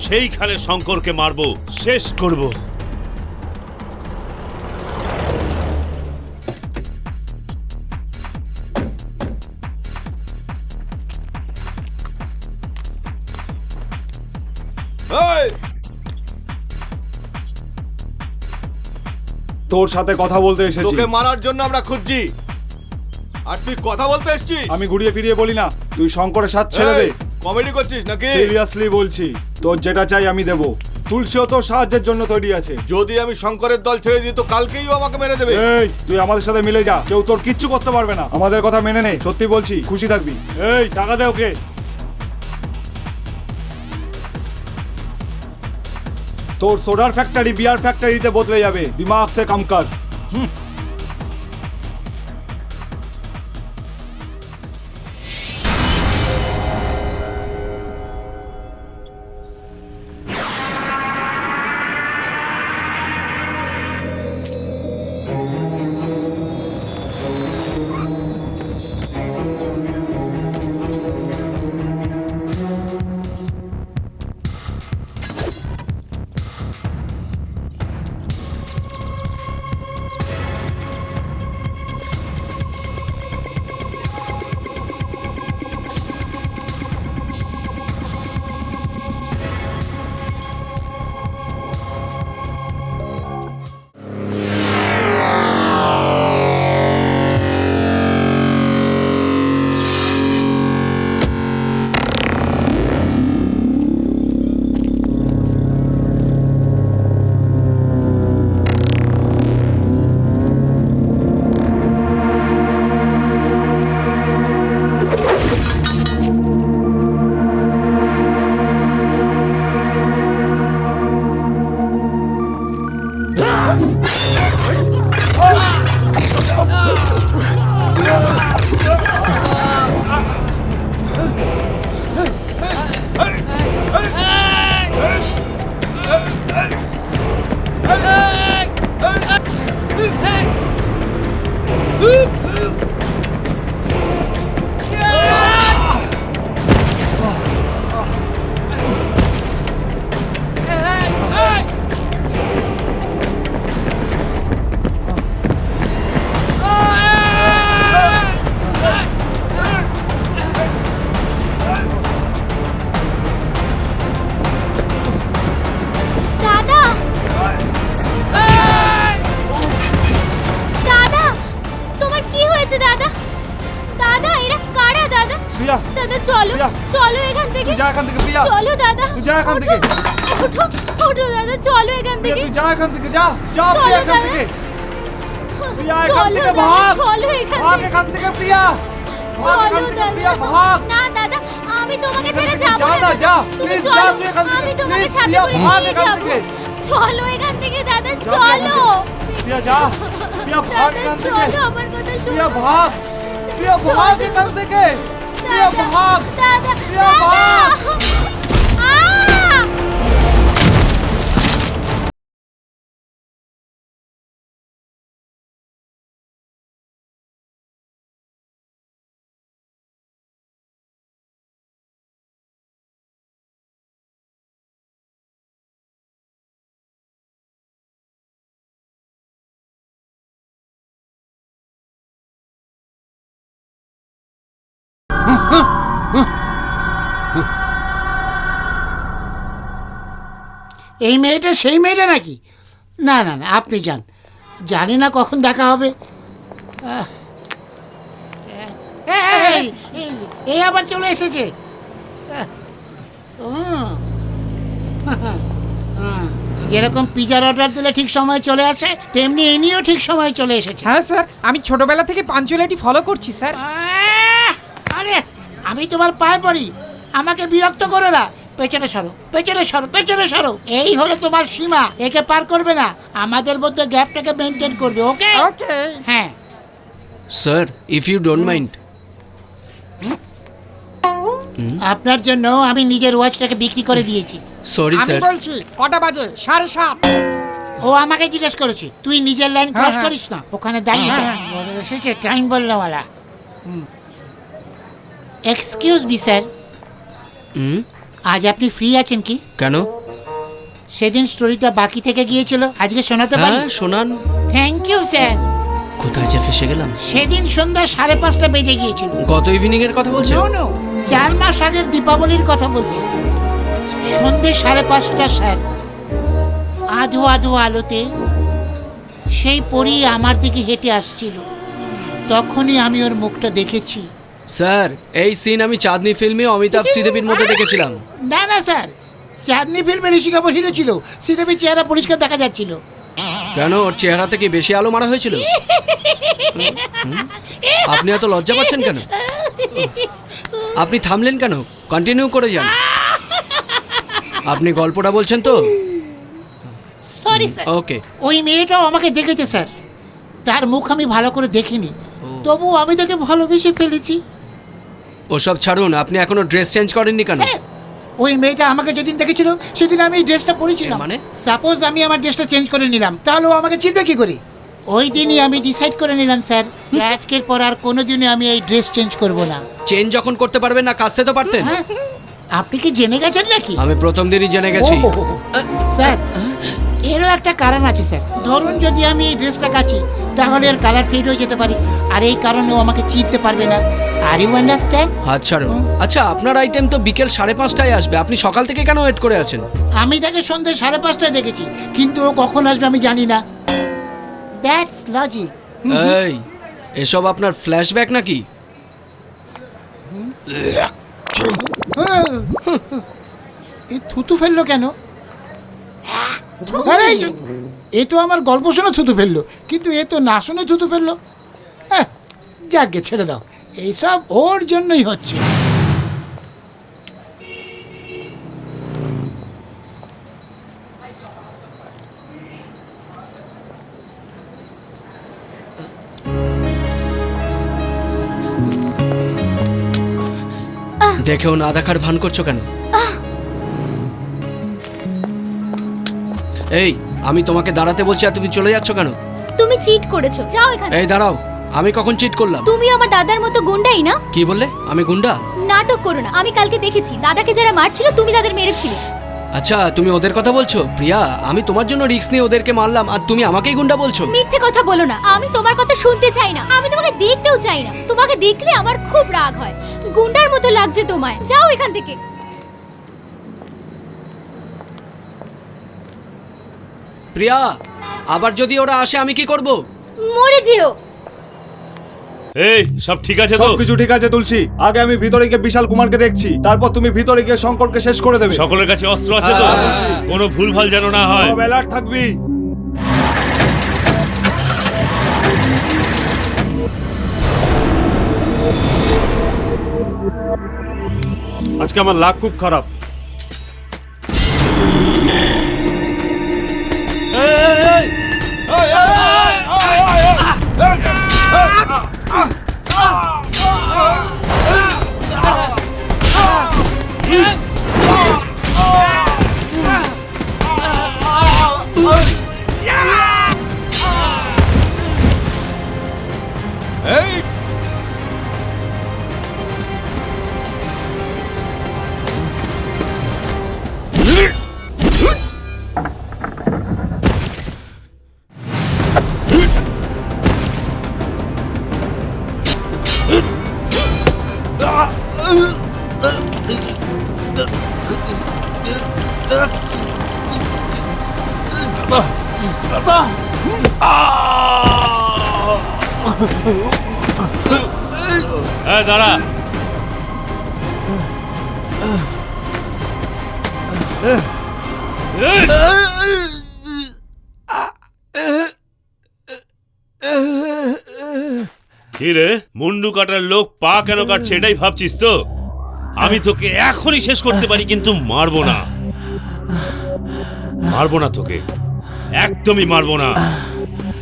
সেইখানে শঙ্করকে মারবো, শেষ করব। তোর সাথে কথা বলতে এসেছি। তোকে মারার জন্য আমরা খুঁজছি, আর তুই কথা বলতে এসেছিস। আমি ঘুরিয়ে ফিরিয়ে বলি না, তুই শঙ্করের সাথে ছেড়ে দে। কমেডি করছিস নাকি? সিরিয়াসলি বলছি, তোর যেটা চাই আমি দেবো। তুলসীও তো সাহায্যের জন্য তৈরি আছে। যদি আমি শঙ্করের দল ছেড়ে দিই তো কালকেই ও আমাকে মেরে দেবে। এই তুই আমাদের সাথে মিলে যা, কেউ তোর কিচ্ছু করতে পারবে না। আমাদের কথা মেনে নে, সত্যি বলছি, খুশি থাকবি। এই টাকা দে ওকে। তোর সোডার ফ্যাক্টরি বিয়ার ফ্যাক্টরিতে বদলে যাবে। দিমাগ সে কাম কর। যা এখান থেকে প্রিয়া, চলো দাদা, তুই যা এখান থেকে, ওঠো ওঠো দাদা, চলো এখান প্রিয়া থেকে, তুই যা এখান থেকে, যা যা চলো প্রিয়া এখান দাদা। থেকে, প্রিয়া এখান চলো থেকে দাদা, ভাগ, চলো এখান ভাগ থেকে। এখান থেকে প্রিয়া, ভাগ চলো এখান থেকে দাদা। প্রিয়া, ভাগ। না দাদা, আমি তোমাকে এখান ছেড়ে থেকে যাবো যা না না, দাদা। যা, তুমি প্লিজ চলো, যা তুই এখান থেকে, আমি তোমাকে প্লিজ সাথে প্রিয়া করে ভাগ নিয়ে এখান যাবো। থেকে, চলো এখান থেকে দাদা, যা প্রিয়া এখান চলো। থেকে। প্রিয়া যা, প্রিয়া ভাগ দাদা, এখান থেকে, চলো, আমার কথা শোনো। প্রিয়া ভাগ, প্রিয়া ভাগ এখান থেকে, প্রিয়া ভাগ, দাদা, প্রিয়া ভাগ। এই মেয়েটা সেই মেয়েটা নাকি? না না না, আপনি যান, জানি না কখন দেখা হবে। আহ, এই, এই, এই আবার চলে এসেছে। যেরকম পিজার অর্ডার দিলে ঠিক সময় চলে আসে, তেমনি ইনিও ঠিক সময় চলে এসেছে। হ্যাঁ স্যার, আমি ছোটবেলা থেকে পাঞ্চুয়ালিটি ফলো করছি স্যার। আরে আমি তোমার পায়ে পড়ি, আমাকে বিরক্ত করো না। পেছনে সরো, পেছনে সরো, পেছনে সরো। এই হলো তোমার সীমা, একে পার করবে না। আমাদের মধ্যে গ্যাপটাকে মেনটেন করবে, ওকে? ওকে। হ্যাঁ। Sir, if you don't mind. আপনার জন্য আমি নিজের ওয়াচটাকে বিক্রি করে দিয়েছি। সরি আমি স্যার। বলছি কটা বাজে? 7:30। ও আমাকে জিজ্ঞেস করেছে, তুই নিজের লাইন ক্রস হ্যাঁ। করিস না, ওখানে দাঁড়িয়ে থাক। বলে এসেছে টাইম বললাওয়ালা। এক্সকিউজ মি স্যার, আজ আপনি ফ্রি আছেন কি? কেন? সেদিন স্টোরিটা বাকি থেকে গিয়েছিল, আজকে শোনাতে পারি? হ্যাঁ, শোনান। Thank you sir. কোথায় যে ফেসে গেলাম? সেদিন সন্ধ্যা 5:30 বেজে গিয়েছিল। গত ইভিনিং এর কথা বলছেন? নো নো, 4 মাস আগের দীপাবলির কথা বলছি। সন্ধ্যে 5:30 স্যার, আধো আধো আলোতে সেই পরী আমার দিকে হেঁটে আসছিল। তখনই আমি ওর মুখটা দেখেছি। স্যার, এই সিন আমি চাঁদনি ফিল্মে অমিতাভ শ্রীদেবীর মধ্যে দেখেছিলাম। না না স্যার, চাঁদনি ফিল্মে ঋষি কাপুর হিরো ছিল, শ্রীদেবীর চেহারা পরিষ্কার দেখা যাচ্ছিল। কেন, ওর চেহারা থেকে বেশি আলো মারা হয়েছিল? আপনি এত লজ্জা পাচ্ছেন কেন? আপনি থামলেন কেন? কন্টিনিউ করে যান। আপনি গল্পটা বলছেন তো? Sorry sir. ওকে। ওই মেয়েটাও আমাকে দেখেছে স্যার, তার মুখ আমি ভালো করে দেখিনি, তবু আমি তাকে ভালোবেসে ফেলেছি। ওসব ছাড়ুন, আপনি এখনো ড্রেস চেঞ্জ করেননি কেন? স্যার, ওই মেয়েটা আমাকে যেদিন দেখেছিল সেদিন আমি এই ড্রেসটা পরেছিলাম। মানে সাপোজ আমি আমার ড্রেসটা চেঞ্জ করে নিলাম, তাহলে ও আমাকে চিনবে কি করে? ওই দিনই আমি ডিসাইড করে নিলাম স্যার, আজকের পর আর কোনোদিনই আমি এই ড্রেস চেঞ্জ করব না। চেঞ্জ যখন করতে পারবেন না, কাচতে তো পারতেন। আপনি কি জেনে গেছেন নাকি? আমি প্রথম দিনই জেনে গেছি। স্যার, এরও একটা কারণ আছে স্যার। ধরুন যদি আমি এই ড্রেসটা কাচি, তাহলে এর কালার ফেড হয়ে যেতে পারে, আর এই কারণে ও আমাকে চিনতে পারবে না। Are you understand? হাত ছাড়ুন। আচ্ছা, আপনার আইটেম তো বিকেল 5:30টায় আসবে, আপনি সকাল থেকে কেন ওয়েট করে আছেন? আমি তাকে সন্ধ্যে 5:30টায় দেখেছি, কিন্তু ও কখন আসবে আমি জানি না। That's logic. এই, এসব আপনার ফ্ল্যাশব্যাক নাকি? এ থুতু ফেললো কেন? আরে, এ তো আমার গল্প শুনে থুতু ফেললো, কিন্তু এ তো না শুনে থুতু ফেললো। যাকগে, ছেড়ে দাও, এইসব ওর জন্যই হচ্ছে। দেখেও না দেখার ভান করছো কেন? এই, আমি তোমাকে দাঁড়াতে বলছি আর তুমি চলে যাচ্ছ কেন? তুমি চিট করেছো, যাও এখানে। এই দাঁড়াও, আমি কখন চিট করলাম? তুমি আমার দাদার মতো গুন্ডাই না? কি বললে? আমি গুন্ডা? নাটক করো না, আমি কালকে দেখেছি দাদাকে যারা মারছিল তুমি তাদের মেরেছিলে। আচ্ছা, তুমি ওদের কথা বলছো? প্রিয়া, আমি তোমার জন্য রিস্ক নিয়ে ওদেরকে মারলাম আর তুমি আমাকেই গুন্ডা বলছো? মিথ্যে কথা বলো না, আমি তোমার কথা শুনতে চাই না, আমি তোমাকে দেখতেও চাই না। তোমাকে দেখলে আমার খুব রাগ হয়, গুন্ডার মতো লাগছে তোমায়, যাও এখান থেকে। প্রিয়া, আবার যদি ওরা আসে আমি কি করব? মরে যেও। এই সব ঠিক আছে তো? সবকিছু ঠিক আছে তুলসী, আগে আমি ভিতরে গিয়ে বিশাল কুমারকে দেখছি, তারপর তুমি ভিতরে গিয়ে শঙ্করকে শেষ করে দেবে। সকলের কাছে অস্ত্র আছে তো? কোনো ভুলভাল যেন না হয়। সব অ্যালার্ট থাকবি। আজকে আমার লাক খুব খারাপ। হ্যাঁ দাঁড়া। কি রে, মুন্ডু কাটার লোক পা কেন কাটছে এটাই ভাবছিস তো? আমি তোকে এখনই শেষ করতে পারি, কিন্তু মারবো না। মারবো না তোকে, একদমই মারবো না।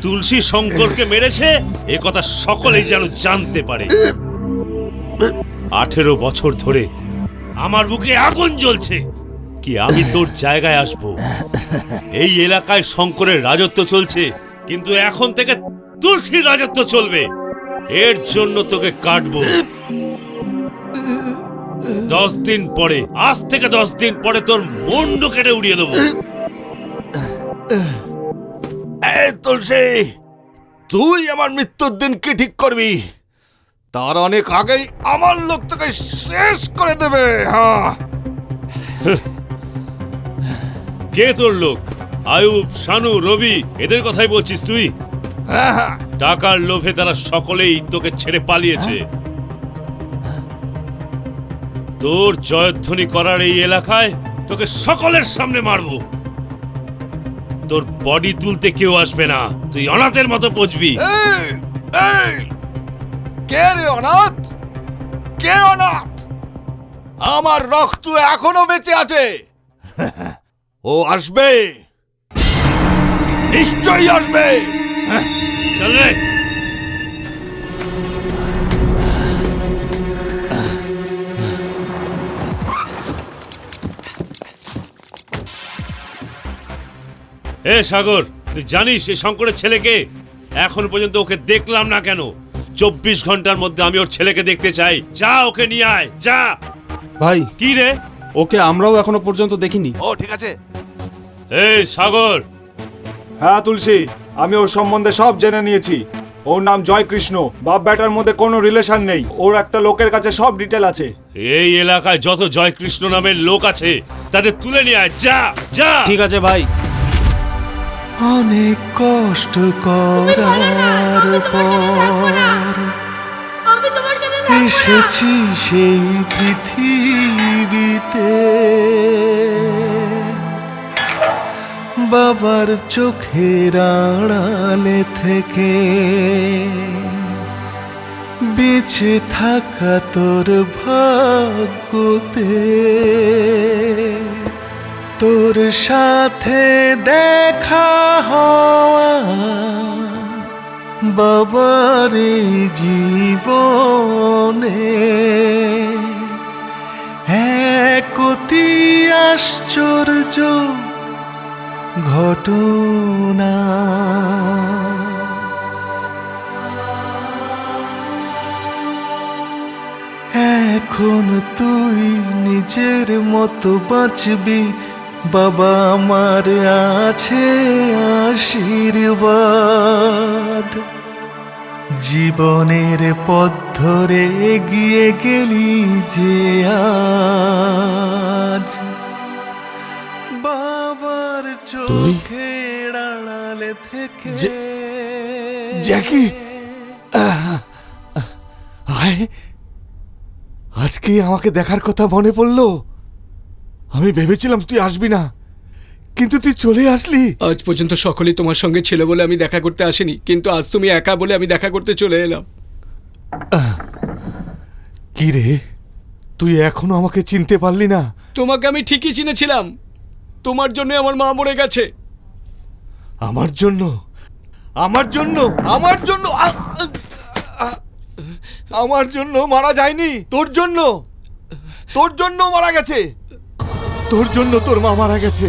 তুলসী শঙ্করকে মেরেছে এ কথা সকলেই যেন জানতে পারে। 18 বছর ধরে আমার বুকে আগুন জ্বলছে কি আমি তোর জায়গায় আসব। এই এলাকায় শঙ্করের রাজত্ব চলছে, কিন্তু এখন থেকে তুলসীর রাজত্ব চলবে। এর জন্য তোকে কাটবো। 10 দিন পরে, আজ থেকে 10 দিন পরে তোর মুন্ডু কেটে উড়িয়ে দেবো। তুলসী, তুই আমার মৃত্যুর দিন কি ঠিক করবি? তার অনেক আগেই আমার লোক তোকে শেষ করে দেবে। হ্যাঁ, কে তোর লোক? আয়ুব, শানু, রবি, এদের কথাই বলছিস তুই? টাকার লোভে তারা সকলেই তোকে ছেড়ে পালিয়েছে। তোর জয়ধ্বনি করার এই এলাকায় তোকে সকলের সামনে মারবো। তোর বডি তুলতে কেউ আসবে না, তুই অনাথের মতো পচবি। কে রে অনাথ? কে অনাথ? আমার রক্ত এখনো বেঁচে আছে। ও আসবে, নিশ্চয়ই আসবে। চল রে। সাগর, তুই জানিস এই শঙ্করের ছেলেকে? এখন পর্যন্ত ওকে দেখলাম না কেন? 24 ঘন্টার মধ্যে আমি ওর ছেলেকে দেখতে চাই। যা, ওকে নিয়ে আয়, যা। ভাই কি রে? ওকে আমরাও এখনো পর্যন্ত দেখিনি। ও ঠিক আছে। এই সাগর। হ্যাঁ তুলসী, আমি ওর সম্বন্ধে সব জেনে নিয়েছি। ওর নাম জয়কৃষ্ণ। বাপ বেটার মধ্যে কোনো রিলেশন নেই। ওর একটা লোকের কাছে সব ডিটেল আছে। এই এলাকায় যত জয়কৃষ্ণ নামের লোক আছে তাদের তুলে নিয়ে আয়, যা যা। ঠিক আছে ভাই। অনেক কষ্ট করার পর এসেছি সেই পৃথিবীতে। বাবার চোখের আড়ালে থেকে বেঁচে থাকা তোর ভাগ্যতে। তোর সাথে দেখা হওয়া বাবার এই জীবনে এক অতি আশ্চর্য ঘটনা। এখন তুই নিজের মতো বাঁচবি, বাবা আমার আছে আশীর্বাদ। জীবনের পথ ধরে এগিয়ে গেলি যে আজ, বাবার চোখের আড়ালে থেকে। জ্যাকি, আজকে আমাকে দেখার কথা মনে পড়লো। আমি ভেবেছিলাম তুই আসবি না, কিন্তু তুই চলে আসলি। আজ পর্যন্ত সকলেই তোমার সঙ্গে ছিল বলে আমি দেখা করতে আসিনি, কিন্তু আজ তুমি একা বলে আমি দেখা করতে চলে এলাম। কি রে, তুই এখনো আমাকে চিনতে পারলি না? তোমাকে আমি ঠিকই চিনেছিলাম। তোমার জন্য আমার মা মরে গেছে। আমার জন্য? আমার জন্য? আমার জন্য? আমার জন্য মারা যায়নি, তোর জন্য। তোর জন্য মারা গেছে। তোর জন্য তোর মা মারা গেছে।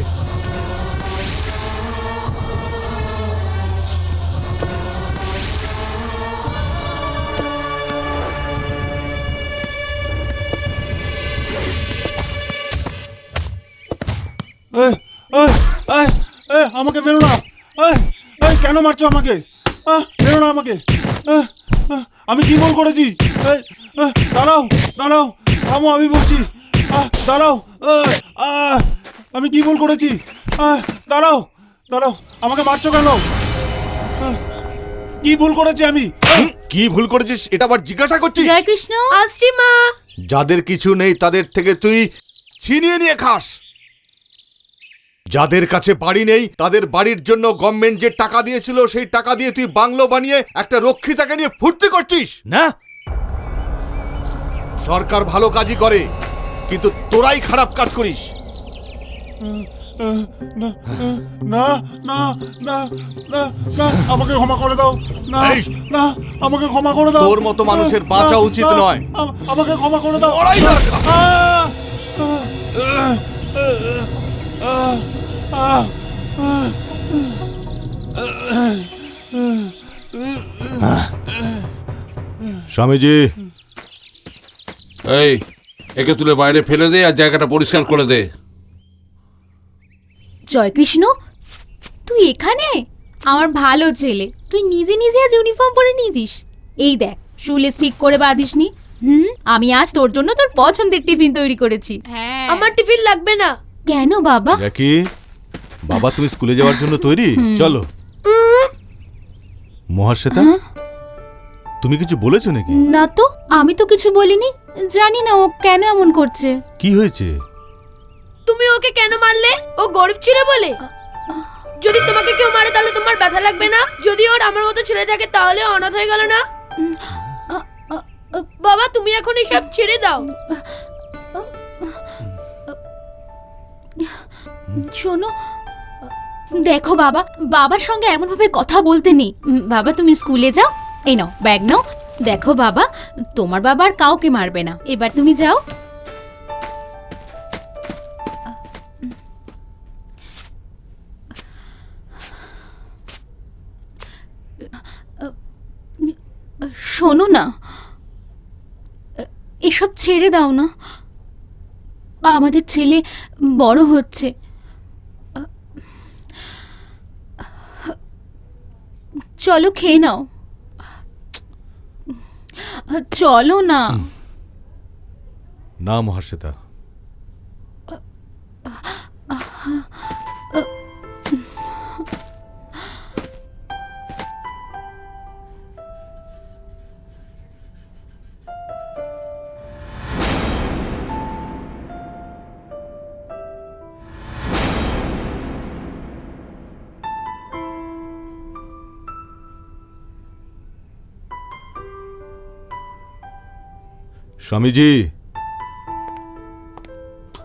আমাকে মেরো না। কেন মারছো আমাকে? মেরো না আমাকে। আমি কি ভুল করেছি? দাঁড়াও দাঁড়াও, থামো, আমি বলছি। দাঁড়াও, আমি কি ভুল করেছি? দাঁড়াও দাঁড়াও, আমাকে মারছো কেন? কি ভুল করেছি আমি? কি ভুল করেছিস এটা আবার জিজ্ঞাসা করছিস? জয় কৃষ্ণ। আসছি মা। যাদের কিছু নেই তাদের থেকে তুই ছিনিয়ে নিয়ে খাস। যাদের কাছে বাড়ি নেই তাদের বাড়ির জন্য গভর্নমেন্ট যে টাকা দিয়েছিল সেই টাকা দিয়ে তুই বাংলো বানিয়ে একটা রক্ষিতাকে নিয়ে ফুর্তি করছিস না? সরকার ভালো কাজই করে, কিন্তু তোরাই খারাপ কাজ করিস। না না না না না না, আমাকে ক্ষমা করে দাও। না না, আমাকে ক্ষমা করে দাও। তোর মতো মানুষের বাঁচা উচিত নয়। আমাকে ক্ষমা করে দাও। স্বামীজি, এই একে তুলে বাইরে ফেলে দে আর জায়গাটা পরিষ্কার করে দে। জয় কৃষ্ণ, তুই এখানে? আমার ভালো ছেলে, তুই নিজে নিজে আজ ইউনিফর্ম পরে নিয়েছিস। এই দেখ, শুলে স্টিক করে বাঁধিসনি। আমি আজ তোর জন্য তোর পছন্দের টিফিন তৈরি করেছি। আমার টিফিন লাগবে না। কেন বাবা? দেখি বাবা, তুমি স্কুলে যাওয়ার জন্য তৈরি? চলো। মহাশ্বেতা, তুমি কিছু বলেছো নাকি? না তো, আমি তো কিছু বলিনি। জানি না ও কেন এমন করছে। কি হয়েছে? তুমি ওকে কেন মারলে? ও গরিব ছিল বলে? যদি তোমাকে কেউ মারে তাহলে তোমার ব্যথা লাগবে না? যদি ওর আমার মতো ছেলে থাকে তাহলে অনাথ হয়ে গেল না? বাবা, তুমি এখন এসব ছেড়ে দাও। শোনো, দেখো বাবা, বাবার সঙ্গে এমন ভাবে কথা বলতে নেই। বাবা, তুমি স্কুলে যাও। এই নাও ব্যাগ নাও। দেখো বাবা, তোমার বাবা আর কাউকে মারবে না। এবার তুমি যাও। শোনো না, এসব ছেড়ে দাও না। আমাদের ছেলে বড় হচ্ছে। চলো খেয়ে নাও। চলো না। না মহাশ্বেতা, স্বামীজি।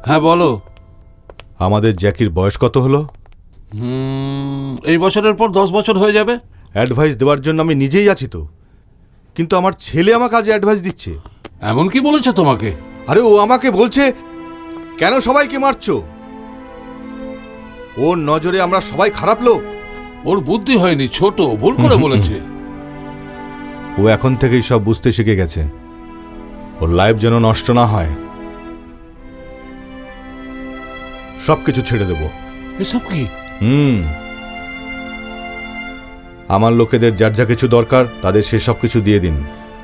হ্যাঁ বলো। আমাদের জ্যাকির বয়স কত হলো? এই বছরের পর 10 বছর হয়ে যাবে। অ্যাডভাইস দেওয়ার জন্য আমি নিজেই আছি তো, কিন্তু আমার ছেলে আমাকে আজ অ্যাডভাইস দিচ্ছে। এমন কি বলেছে তোমাকে? আরে ও আমাকে বলছে কেন সবাইকে মারছো? ওর নজরে আমরা সবাই খারাপ লোক। ওর বুদ্ধি হয়নি, ছোট, ভুল করে বলেছে। ও এখন থেকেই সব বুঝতে শিখে গেছে। ওর লাইফ যেন নষ্ট না হয়। সবকিছু ছেড়ে দেব। এসব কি? আমার লোকেদের যার যা কিছু দরকার তাদের সে সব কিছু দিয়ে দিন।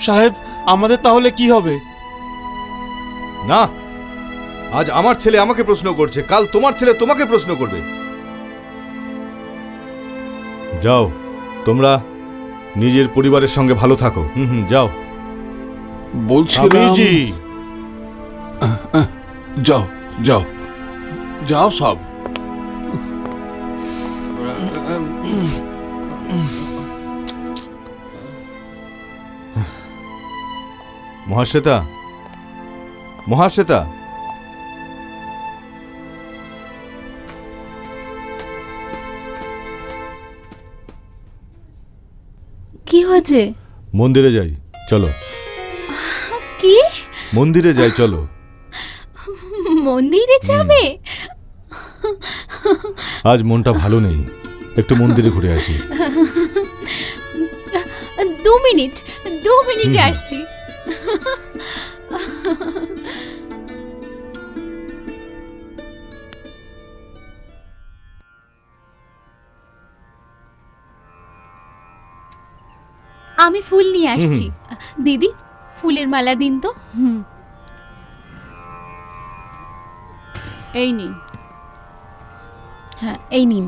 সাহেব, আমাদের তাহলে কি হবে? না, আজ আমার ছেলে আমাকে প্রশ্ন করছে, কাল তোমার ছেলে তোমাকে প্রশ্ন করবে। যাও, তোমরা নিজের পরিবারের সঙ্গে ভালো থাকো। যাও। বলছিলাম জি যাও যাও যাও সব। মহাশ্বেতা, মহাশ্বেতা, কি হয়েছে? মন্দিরে যাই চলো। কি? মন্দিরে যাই চলো। মন্দিরে যাবে? আজ মনটা ভালো নেই, একটু মন্দিরে ঘুরে আসি। 2 মিনিট, 2 মিনিটে আসছি। আমি ফুল নিয়ে আসছি। দিদি, ফুলের মালা দিন তো। এই নিন। হ্যাঁ, এই নিন।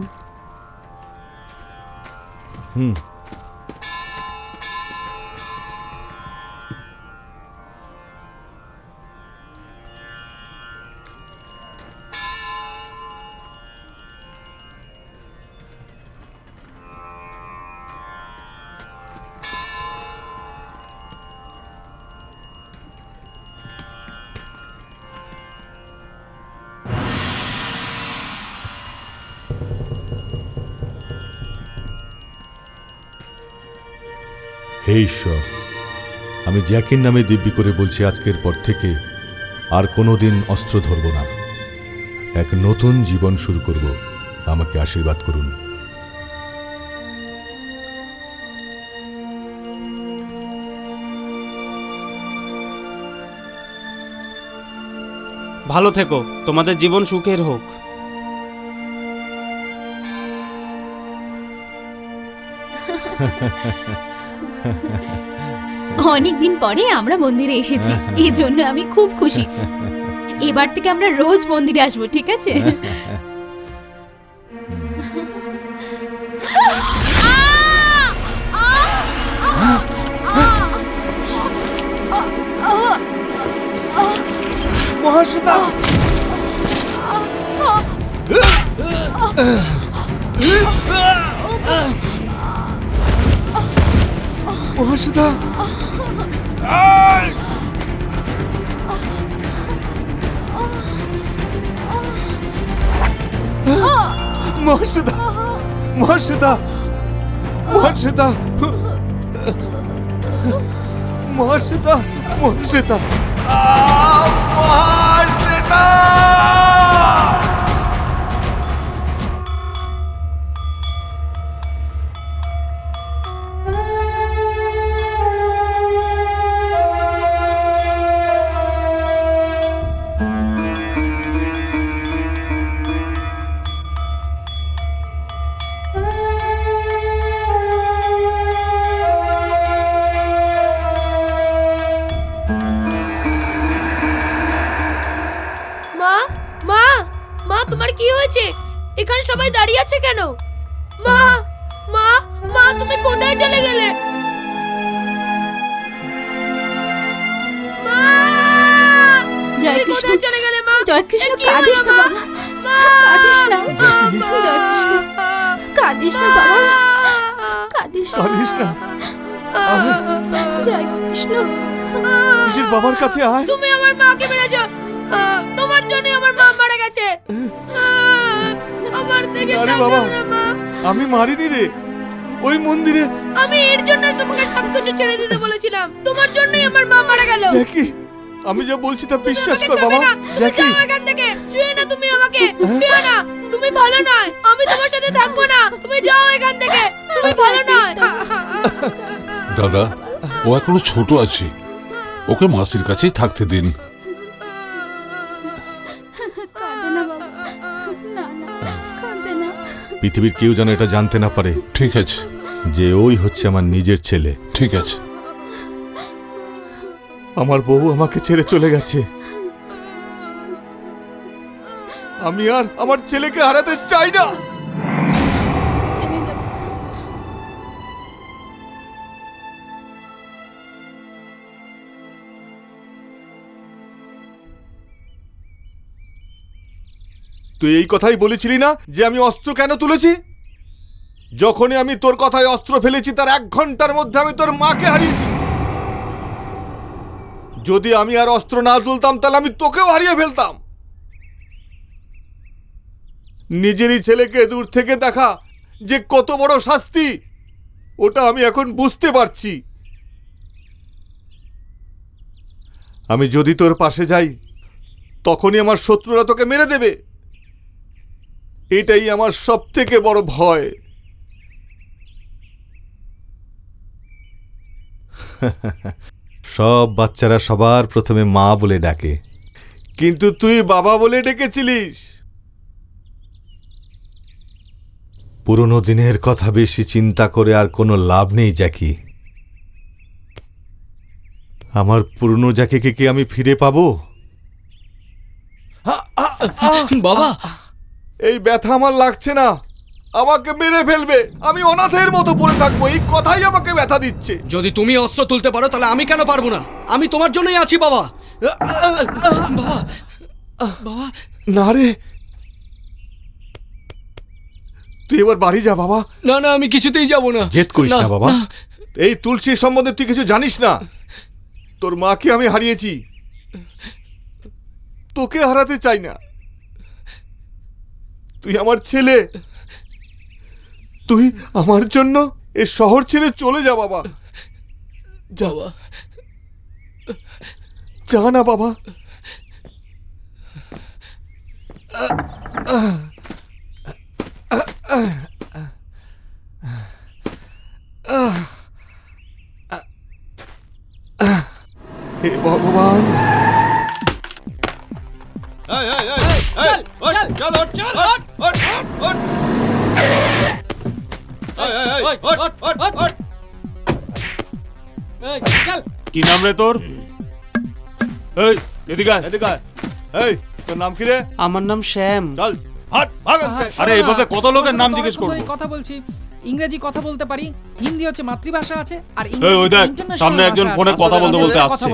হে ঈশ্বর, আমি জ্যাকির নামে দিব্যি করে বলছি আজকের পর থেকে আর কোনোদিন অস্ত্র ধরব না। এক নতুন জীবন শুরু করব, আমাকে আশীর্বাদ করুন। ভালো থেকো, তোমাদের জীবন সুখের হোক। অনেকদিন পরে আমরা মন্দিরে এসেছি, এই জন্য আমি খুব খুশি। এবার থেকে আমরা রোজ মন্দিরে আসবো, ঠিক আছে? মহাশ্বেতা, মহাশ্বেতা, মহাশ্বেতা, মহাশ্বেতা, মহাশ্বেতা, মহাশ্বেতা, মহাশ্বেতা, মহাশ্বেতা। মা, মা, মা, তোমার কি হয়েছে? এখানে সবাই দাঁড়িয়ে আছে কেন? মা, মা, মা, তুমি কোথায় চলে গেলে? মা, জয় তুমি কৃষ্ণ, কোথায় চলে গেলে মা? জয় কৃষ্ণ, এ কি কাঁদিস হলো, না মা? বাবা, কাঁদিস না। জয় কৃষ্ণ, কাঁদিস না বাবা, কাঁদিস না। কাঁদিস না, জয় কৃষ্ণ, নিজের বাবার কাছে আয়। তুমি আমার মাকে মেরেছো, তোমার জন্য আমার মা মারা গেছে। আমার থেকে আরে বাবা, আমি মারিনি রে, ওই মন্দিরে। আমি এর জন্য তোমাকে সবকিছু ছেড়ে দিতে বলেছিলাম, তোমার জন্যই আমার মা মারা গেল। জ্যাকি, আমি যা বলছি তা বিশ্বাস কর বাবা। জ্যাকি, যাও এখান থেকে, ছুঁয়ে না তুমি আমাকে, ছুঁয়ে না, তুমি ভালো নয়, আমি তোমার সাথে থাকবো না, তুমি যাও এখান থেকে, তুমি ভালো নয়। দাদা, ও এখনো ছোট আছে, ওকে মাসির কাছেই থাকতে দিন। কাঁদে না বাবা, না না, কাঁদে না। পৃথিবীর কেউ যেন এটা জানতে না পারে। ঠিক আছে। যে ওই হচ্ছে আমার নিজের ছেলে। ঠিক আছে। আমার বউ আমাকে ছেড়ে চলে গেছে, আমি আর আমার ছেলেকে হারাতে চাই না। তুই এই কথাই বলেছিলি না যে আমি অস্ত্র কেন তুলেছি? যখনই আমি তোর কথায় অস্ত্র ফেলেছি তার 1 ঘন্টার মধ্যে আমি তোর মাকে হারিয়েছি। যদি আমি আর অস্ত্র না তুলতাম তাহলে আমি তোকেও হারিয়ে ফেলতাম। নিজেরই ছেলেকে দূর থেকে দেখা যে কত বড় শাস্তি, ওটা আমি এখন বুঝতে পারছি। আমি যদি তোর পাশে যাই তখনই আমার শত্রুরা তোকে মেরে দেবে। এটাই আমার সবথেকে বড় ভয়। সব বাচ্চারা সবার প্রথমে মা বলে ডাকে, কিন্তু তুই বাবা বলে ডেকেছিলিস। পুরনো দিনের কথা বেশি চিন্তা করে আর কোনো লাভ নেই জ্যাকি। আমার পুরনো জ্যাকিকে কি আমি ফিরে পাবো? বাবা, এই ব্যথা আমার লাগছে না, আমাকে মেরে ফেলবে। আমি অনাথের মতো পড়ে থাকবো, এই কথাই আমাকে ব্যথা দিচ্ছে। যদি তুমি অস্ত্র তুলতে পারো তাহলে আমি কেন পারবো না? আমি তোমার জন্যই আছি বাবা। বাবা, বাবা। না রে, তুই এবার বাড়ি যা বাবা। না না, আমি কিছুতেই যাব না। জেদ করিস না বাবা। এই তুলসীর সম্বন্ধে তুই কিছু জানিস না। তোর মাকে আমি হারিয়েছি, তোকে হারাতে চাই না। তুই আমার ছেলে, তুই আমার জন্য এ শহর ছেড়ে চলে যা বাবা। যাওয়া যা না বাবা। হে ভগবান। কি নাম রে তোর? এই এদিকে আয়। এদিকে আয়। এই তোর নাম কি রে? আমার নাম শ্যাম। চল হাট ভাগ এখান থেকে। আরে এইভাবে কত লোকের নাম জিজ্ঞেস করব? কথা বলছি, ইংরেজি কথা বলতে পারি, হিন্দি হচ্ছে মাতৃভাষা আছে, আর এই ওই দেখ সামনে একজন ফোনে কথা বলতে বলতে আসছে।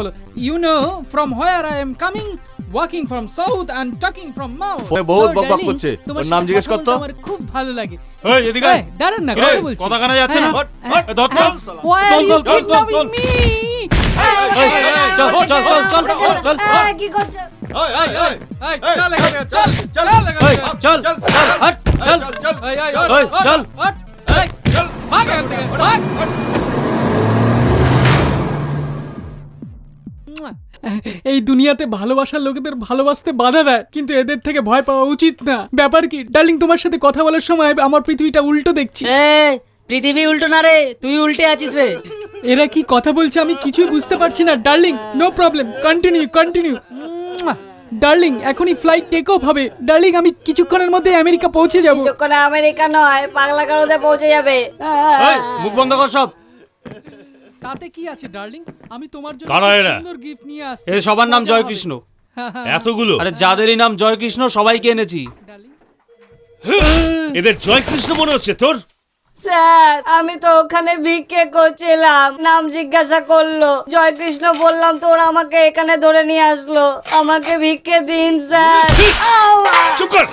You know from where I am coming, walking from south and talking from north. ফোনে বহুত বকবক করছে, ওর নাম জিজ্ঞেস কর তো। আমার খুব ভালো লাগে। এই এদিকে আয়। দাঁড়ান না, কথা বলছি। কথা কানে যাচ্ছে না? ধর Why are you kidnapping me? চল চল চল চল চল। কি করছো? চল এখানে, চল চল চল চল হট চল চল চল। ভাগ এখান থেকে, ভাগ। এই দুনিয়াতে ভালোবাসার লোকেদের ভালোবাসতে বাধা দেয়, কিন্তু এদের থেকে ভয় পাওয়া উচিত না। ব্যাপার কি ডার্লিং, তোমার সাথে কথা বলার সময় আমার পৃথিবীটা উল্টো দেখছি। পৃথিবী উল্টো না রে, তুই উল্টে আছিস রে। এরা কি কথা বলছে আমি কিছুই বুঝতে পারছি না। Darling no problem, continue continue. Darling এখনই ফ্লাইট টেক অফ হবে। ডার্লিং আমি কিছুক্ষণের মধ্যে আমেরিকা পৌঁছে যাব। কিছুক্ষণে আমেরিকা নয়, পাগলা গারদে পৌঁছে যাবে। মুখ বন্ধ কর সব। তাতে কি আছে ডার্লিং, আমি তোমার জন্য কারা এরা? সুন্দর গিফট নিয়ে আসছি। এর সবার নাম জয়কৃষ্ণ। এতগুলো? আরে যাদেরই নাম জয়কৃষ্ণ সবাইকে এনেছি। এদের জয়কৃষ্ণ মনে হচ্ছে তোর? স্যার আমি তো ওখানে ভিক্ষে করছিলাম, নাম জিজ্ঞাসা করলো, জয়কৃষ্ণ বললাম তো ওরা আমাকে এখানে ধরে নিয়ে আসলো। আমাকে ভিক্ষে দিন স্যার। চুপ কর।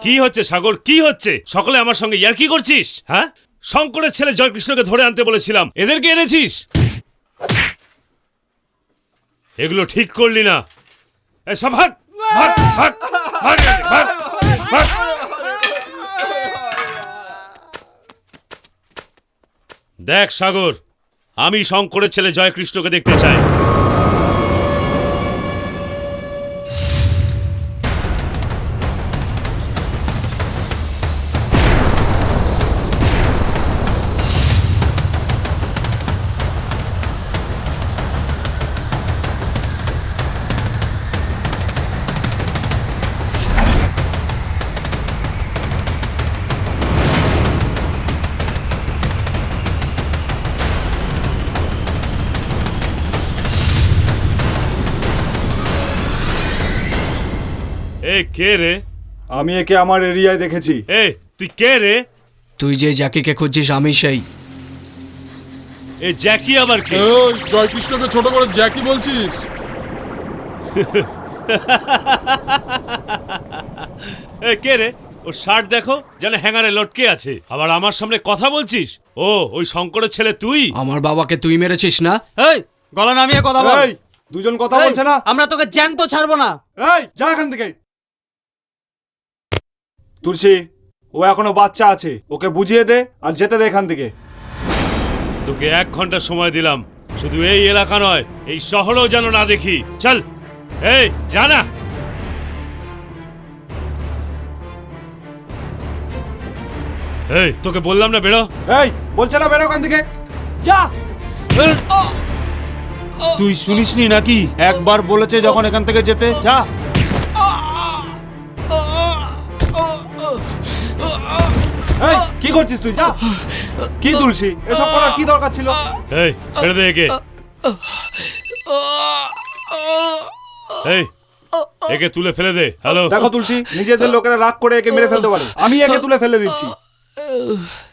কি হচ্ছে সাগর, কি হচ্ছে? সকলে আমার সঙ্গে ইয়ার্কি করছিস? হ্যাঁ, শঙ্করের ছেলে জয়কৃষ্ণকে ধরে আনতে বলেছিলাম, এদেরকে এনেছিস। এগুলো ঠিক করলি না। সব ভাগ ভাগ ভাগ ভাগ ভাগ ভাগ। দেখ সাগর, আমি শঙ্করের ছেলে জয়কৃষ্ণকে দেখতে চাই। এ কে রে? আমি একে আমার এরিয়ায় দেখেছি। এ তুই কে রে? তুই যে জ্যাকিকে খুঁজছিস আমি সেই। এ জ্যাকি আবার কে? জয়কৃষ্ণকে ছোট করে জ্যাকি বলছিস? এ কে রে? ওর শার্ট দেখো, যেন হ্যাঙ্গারে লটকে আছে। আবার আমার সামনে কথা বলছিস? ও ওই শঙ্করের ছেলে তুই? আমার বাবাকে তুই মেরেছিস না? এই গলা নামিয়ে কথা বল। এই দুজন কথা বলছে না? আমরা তোকে জ্যান্ত ছাড়বো না। এই যা এখান থেকে। তুলসী, ও এখনো বাচ্চা আছে, ওকে বুঝিয়ে দে আর যেতে দে এখান থেকে। তোকে 1 ঘন্টা সময় দিলাম, শুধু এই এলাকা নয়, এই শহরেও যেন না দেখি। চল, এই জানা। এই তোকে বললাম না বেরো। এই বলছে না বেরো এখান থেকে, যা। তুই শুনিসনি নাকি? একবার বলেছে যখন এখান থেকে যেতে, যা। এই কি করছিস তুই? যা। কি তুলসী, এসব করার কি দরকার ছিল? এই ছেড়ে দে একে। এই একে তুলে ফেলে দে। হ্যালো দেখো তুলসী, নিজেদের লোকেরা রাগ করে একে মেরে ফেলতে পারে, আমি একে তুলে ফেলে দিচ্ছি।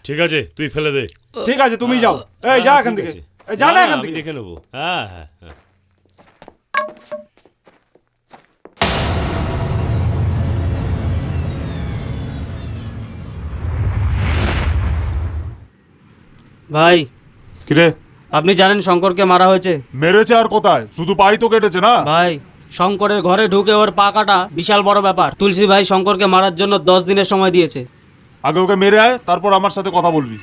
ঠিক আছে, তুই ফেলে দে। ঠিক আছে, তুমি যাও। এই যা এখান থেকে, এই যা না এখান আমি থেকে। দেখে নেবো। হ্যাঁ হ্যাঁ হ্যাঁ। ভাই কিরে, আপনি জানেন শঙ্করকে মারা হয়েছে? মেরেছে আর কোথায়? শুধু পাই তো কেটেছে না? ভাই শঙ্করের ঘরে ঢুকে ওর পা কাটা বিশাল বড় ব্যাপার। তুলসী ভাই শঙ্করকে মারার জন্য 10 দিনের সময় দিয়েছে। আগে ওকে মেরে আয়, তারপর আমার সাথে কথা বলবি।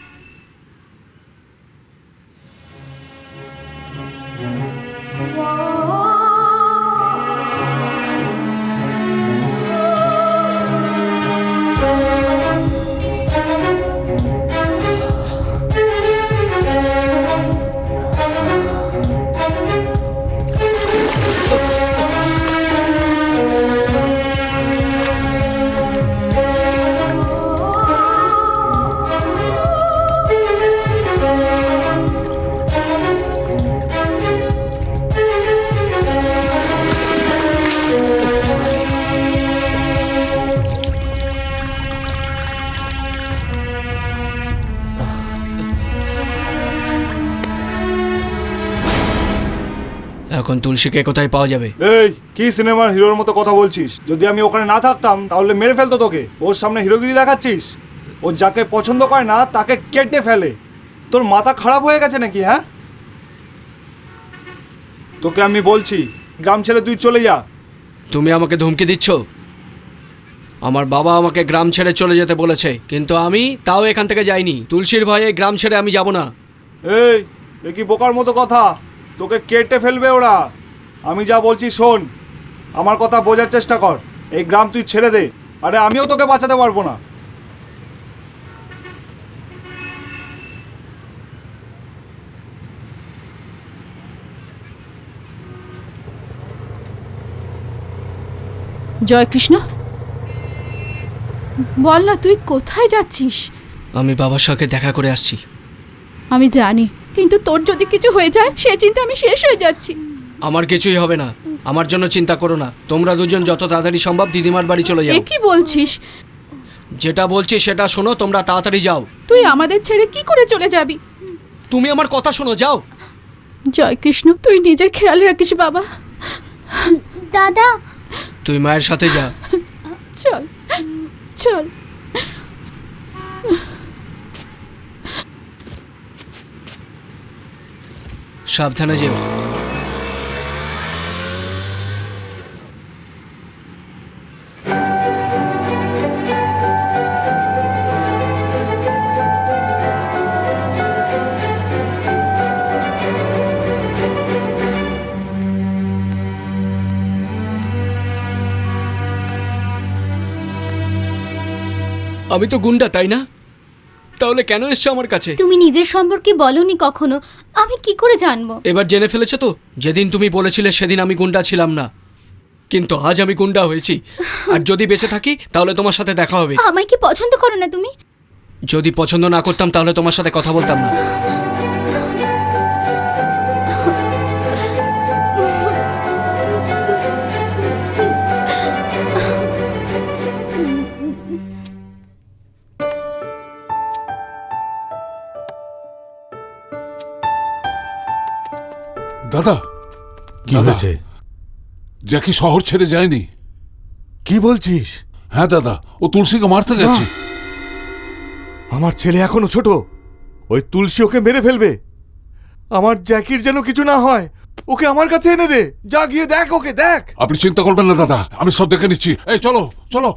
এখন তুলসীকে কোথায় পাওয়া যাবে? এই কি সিনেমার হিরোর মতো কথা বলছিস? যদি আমি ওখানে না থাকতাম তাহলে মেরে ফেলতো তোকে। ওর সামনে হিরোগিরি দেখাচ্ছিস? ও যাকে পছন্দ করে না তাকে কেটে ফেলে। তোর মাথা খারাপ হয়ে গেছে নাকি? হ্যাঁ, তোকে আমি বলছি গ্রাম ছেড়ে তুই চলে যা। তুমি আমাকে ধমকি দিচ্ছ? আমার বাবা আমাকে গ্রাম ছেড়ে চলে যেতে বলেছে, কিন্তু আমি তাও এখান থেকে যাইনি। তুলসীর ভয়ে গ্রাম ছেড়ে আমি যাব না। এই এ কি বোকার মতো কথা? তোকে কেটে ফেলবে ওরা। আমি যা বলছি শোন, আমার কথা বোঝার চেষ্টা কর। এই গ্রাম তুই ছেড়ে দে, আরে আমিও তোকে বাঁচাতে পারবো না। জয়কৃষ্ণ, বল না তুই কোথায় যাচ্ছিস? আমি বাবার সাথে দেখা করে আসছি। আমি জানি, কিন্তু তোর যদি কিছু হয়ে যায় সে চিন্তা আমি শেষ হয়ে যাচ্ছি। আমার কিছুই হবে না, আমার জন্য চিন্তা করো না। তোমরা দুজন যত তাড়াতাড়ি সম্ভব দিদিমার বাড়ি চলে যাও। এ কি বলছিস? যেটা বলছি সেটা শোনো, তোমরা তাড়াতাড়ি যাও। তুই আমাদের ছেড়ে কি করে চলে যাবি? তুমি আমার কথা শোনো, যাও। জয়কৃষ্ণ, তুই নিজের খেয়াল রাখিস বাবা। দাদা, তুই মায়ের সাথে যা। চল চল। সাবধানে যেও। আমি তো গুন্ডা, তাই না? তাহলে কেন এসছো আমার কাছে? তুমি নিজের সম্পর্কে বলনি কখনো, আমি কি করে জানবো? এবার জেনে ফেলেছো তো? যেদিন তুমি বলেছিলে সেদিন আমি গুন্ডা ছিলাম না, কিন্তু আজ আমি গুন্ডা হয়েছি। আর যদি বেঁচে থাকি তাহলে তোমার সাথে দেখা হবে। আমায় কি পছন্দ করো না তুমি? যদি পছন্দ না করতাম তাহলে তোমার সাথে কথা বলতাম না। দাদা, কি হয়েছে? জ্যাকি শহর ছেড়ে যায়নি। কি বলছিস? হ্যাঁ দাদা, ও তুলসীকে মারতে গেছে। আমার ছেলে এখনো ছোট, ওই তুলসী ওকে মেরে ফেলবে। আমার জ্যাকির যেন কিছু না হয়, ওকে আমার কাছে এনে দে। যা গিয়ে দেখ, ওকে দেখ। আপনি চিন্তা করবেন না দাদা, আমি সব দেখে নিচ্ছি। এই চলো চলো।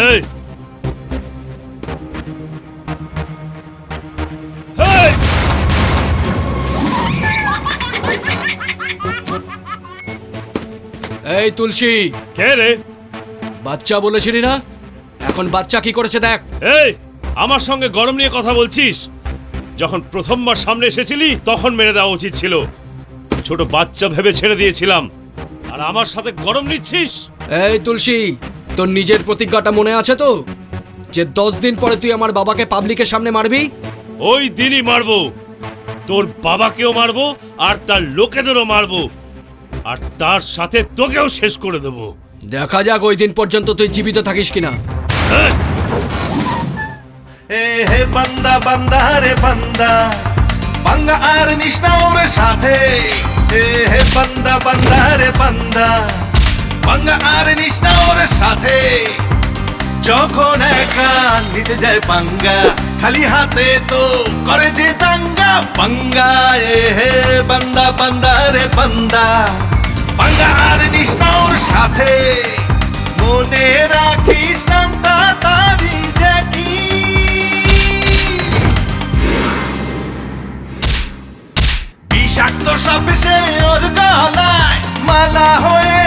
এই এই এই তুলসী, কে রে? বাচ্চা বলেছিলি না? এখন বাচ্চা কি করেছে দেখ। এই আমার সঙ্গে গরম নিয়ে কথা বলছিস? যখন প্রথমবার সামনে এসেছিলি তখন মেরে দেওয়া উচিত ছিল। ছোট বাচ্চা ভেবে ছেড়ে দিয়েছিলাম, আর আমার সাথে গরম নিচ্ছিস? এই তুলসী, তোর নিজের প্রতিজ্ঞাটা মনে আছে তো, যে 10 দিন পরে তুই আমার বাবাকে পাবলিকের সামনে মারবি? ওই দিনই মারবো, তোর বাবাকেও মারবো আর তার লোকেদেরও মারবো, আর তার সাথে তোকেও শেষ করে দেবো। দেখা যাক ওই দিন পর্যন্ত তুই জীবিত থাকিস কিনা। এ হে বান্দা বান্দা রে বান্দা, বাঙ্গা আর নিশনা ওর সাথে। এ হে বান্দা বান্দা রে বান্দা, বাঙ্গা আর নিশনা ওর সাথে। যখন একা নিতে যায় পাঙ্গা, খালি হাতে তো করে যে দাঙ্গা পাঙ্গা। এ হে বান্দা বান্দা রে বান্দা, বাঙ্গা আর নিশনা ওর সাথে। মনে রাখিস নামটা তারি জ্যাকি। বিষাক্ত সাপে সে ওর গলায় মালা হয়ে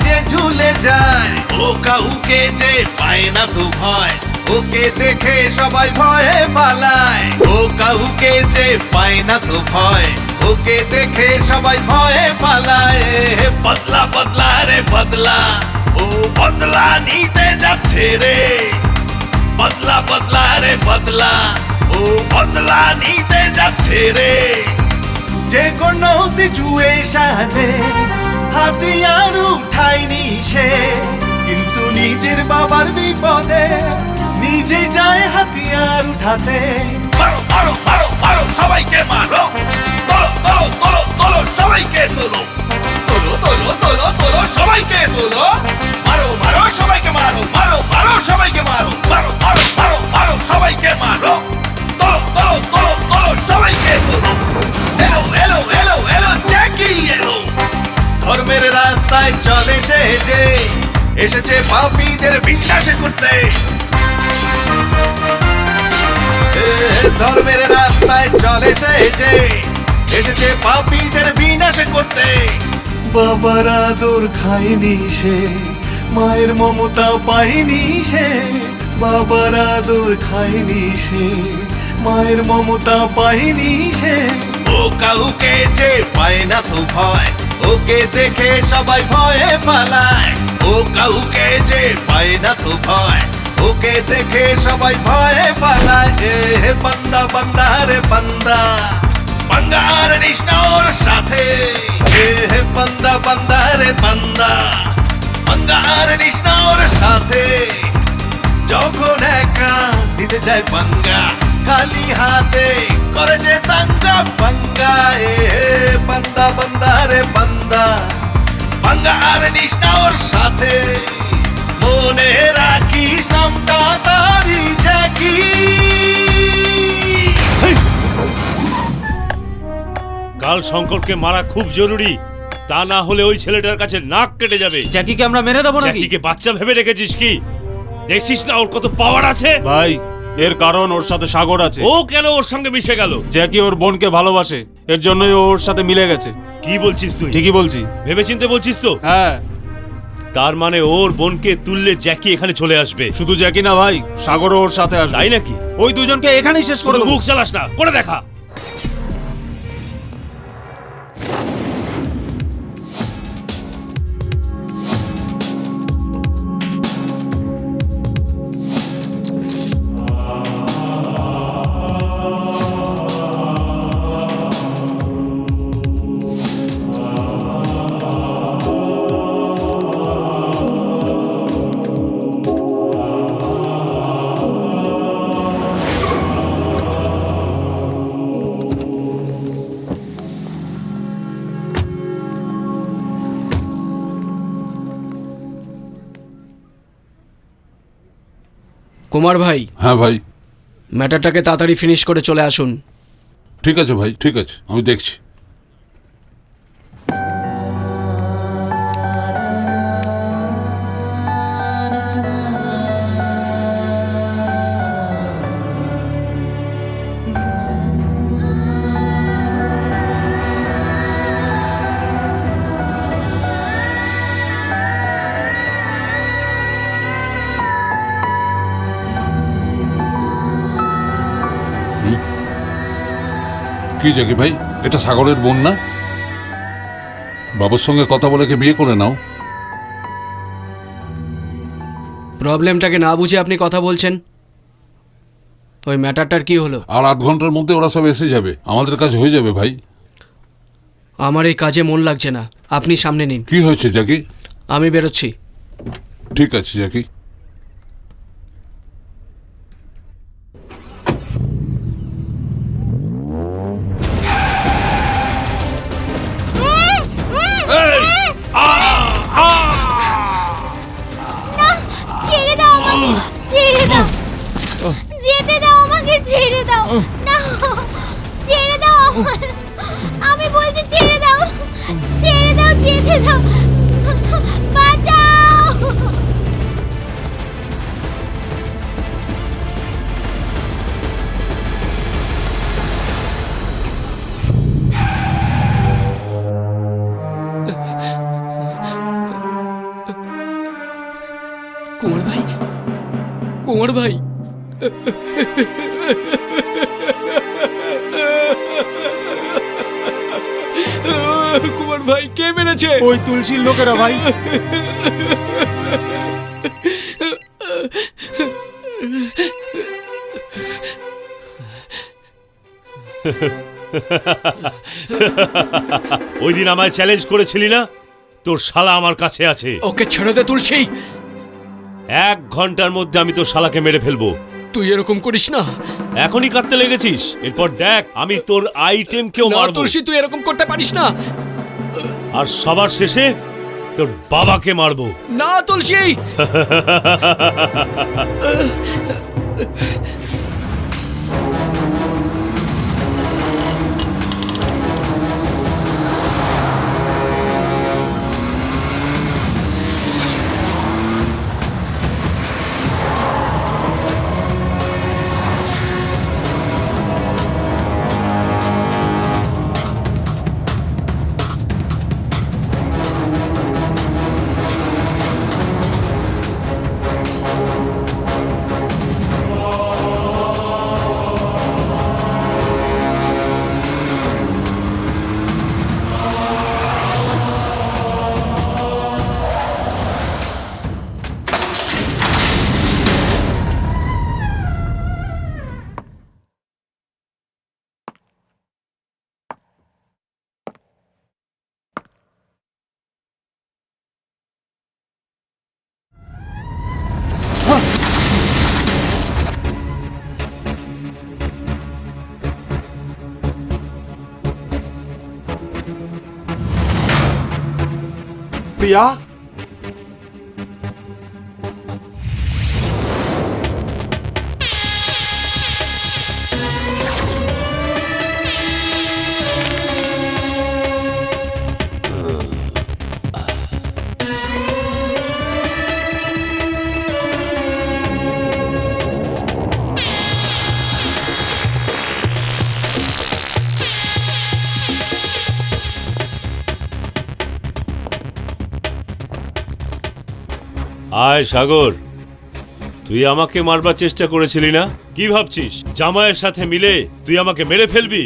যে ঝুলে যায়। ও কাউকে যে পায় না তো ভয়, ওকে দেখে সবাই ভয়ে পালায়। ও কাউকে যে পায় না তো ভয়, ওকে দেখে সবাই ভয়ে পালায়। বদলা বদলা রে বদলা, ও বদলা নিতে যাচ্ছে রে। বদলা বদলা রে বদলা, ও বদলা নিতে যাচ্ছে রে। যে কোনো সিচুয়েশনে হাতিয়ার উঠায়নি সে, কিন্তু নিজের বাবার বিপদে নিজে যায় হাতিয়ার উঠাতে। মারো মারো মারো মারো সবাইকে মারো, তোলো তোলো তোলো তোলো সবাইকে তোলো, তোলো তোলো তোলো তোলো সবাইকে তোলো। মারো মারো সবাইকে মারো, মারো মারো সবাইকে মারো, মারো মারো মারো মারো সবাইকে মারো। তোলো তোলো তোলো তোলো সবাইকে তোলো। এলো এলো এলো এলো জ্যাকি এলো। ধর্মের রাস্তায় চলে সে যে, এসেছে পাপীদের বিনাশ করতে। ধর্মের রাস্তায় চলে সে যে, এসেছে পাপীদের বিনাশ করতে। বাবার আদর খায়নি সে, মায়ের মমতা পায়নি সে। বাবার আদর খায়নি সে, মায়ের মমতা পায়নি সে। ও কাউকে যে পায় না তো ভয়, ওকে দেখে সবাই ভয়ে পালায়। ও কাউকে যে পায় না তো ভয়, ওকে দেখে সবাই ভয়ে পালায়। এ হে বান্দা বান্দা রে বান্দা, বাঙ্গা আর নিশনা ওর সাথে। এ হে বান্দা বান্দা রে বান্দা, বাঙ্গা আর নিশনা ওর সাথে। যখন একা নিতে যায় পাঙ্গা, খালি হাতে করে যে দাঙ্গা পাঙ্গা। এ হে বান্দা বান্দা রে বান্দা, বাঙ্গা আর নিশনা ওর সাথে। মনে রাখিস নামটা তারি জ্যাকি। কাল শঙ্করকে মারা খুব জরুরি, তা না হলে ওই ছেলেটার কাছে নাক কেটে যাবে। জ্যাকিকে আমরা মেরে দেবো নাকি? জ্যাকিকে বাচ্চা ভেবে রেখেছিস কি? দেখছিস না ওর কত পাওয়ার আছে? ভাই এর কারণ ওর সাথে সাগর আছে। ও কেন ওর সঙ্গে মিশে গেল? জ্যাকি ওর বোনকে ভালোবাসে, এর জন্যই ও ওর সাথে মিলে গেছে। কি বলছিস তুই? ঠিকই বলছি। ভেবেচিন্তে বলছিস তো? হ্যাঁ। তার মানে ওর বোনকে তুললে জ্যাকি এখানে চলে আসবে। শুধু জ্যাকি না ভাই, সাগরও ওর সাথে আসবে। তাই নাকি? ওই দুজনকে এখানেই শেষ করে দেবো। মুখ চালাস না, করে দেখা। কুমার ভাই। হ্যাঁ ভাই। ম্যাটারটাকে তাড়াতাড়ি ফিনিশ করে চলে আসুন। ঠিক আছে ভাই, ঠিক আছে, আমি দেখছি। কি জ্যাকি ভাই, এটা সাগরের বোন না? বাবুর সঙ্গে কথা বলে বিয়ে করে নাও। প্রবলেমটাকে না বুঝে আপনি কথা বলছেন। ওই ম্যাটারটার কি হলো? আর আধ ঘন্টার মধ্যে ওরা সব এসে যাবে, আমাদের কাজ হয়ে যাবে ভাই। আমার এই কাজে মন লাগছে না, আপনি সামনে নিন। কি হয়েছে জ্যাকি? আমি বেরোচ্ছি। ঠিক আছে জ্যাকি। ছেড়ে দাও আমাকে, ছেড়ে দাও, যেতে দাও আমাকে, ছেড়ে দাও না, ছেড়ে দাও, আমি বলছি ছেড়ে দাও, ছেড়ে দাও, যেতে দাও, বাঁচাও। কুমার ভাই, কুমার ভাই, কুমার ভাই, কে মেরেছে? ওই তুলসীর লোকেরা ভাই। ওই দিন আমায় চ্যালেঞ্জ করেছিলি না, তোর শালা আমার কাছে আছে। ওকে ছেড়ে দে তুলসী। 1 ঘন্টার মধ্যে আমি তোর শালাকে মেরে ফেলবো। তুই এরকম করিস না। এখনই কাঁদতে লেগেছিস, এরপর দেখ আমি তোর আইটেমকেও না মারবো। তুলসী, তুই এরকম করতে পারিস না। আর সবার শেষে তোর বাবাকে মারবো। না তুলসী। প্রিয়া, আয় সাগর, তুই আমাকে মারবার চেষ্টা করেছিলি না? কি ভাবছিস জামাইয়ের সাথে মিলে তুই আমাকে মেরে ফেলবি?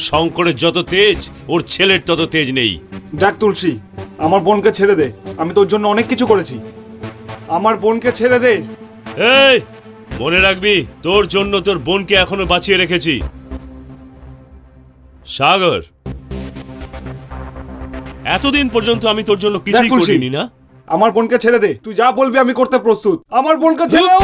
শঙ্করের যত তেজ ওর ছেলের তত তেজ নেই। দেখ তুলসী, আমার বোনকে ছেড়ে দে, আমি তোর জন্য অনেক কিছু করেছি। আমার বোনকে ছেড়ে দে। এই মনে রাখবি, তোর জন্য তোর বোনকে এখনো বাঁচিয়ে রেখেছি। সাগর, এতদিন পর্যন্ত আমি তোর জন্য কিছুই করিনি না? আমার বোনকে ছেড়ে দে, তুই যা বলবি আমি করতে প্রস্তুত। আমার বোনকে ছেড়ে দাও।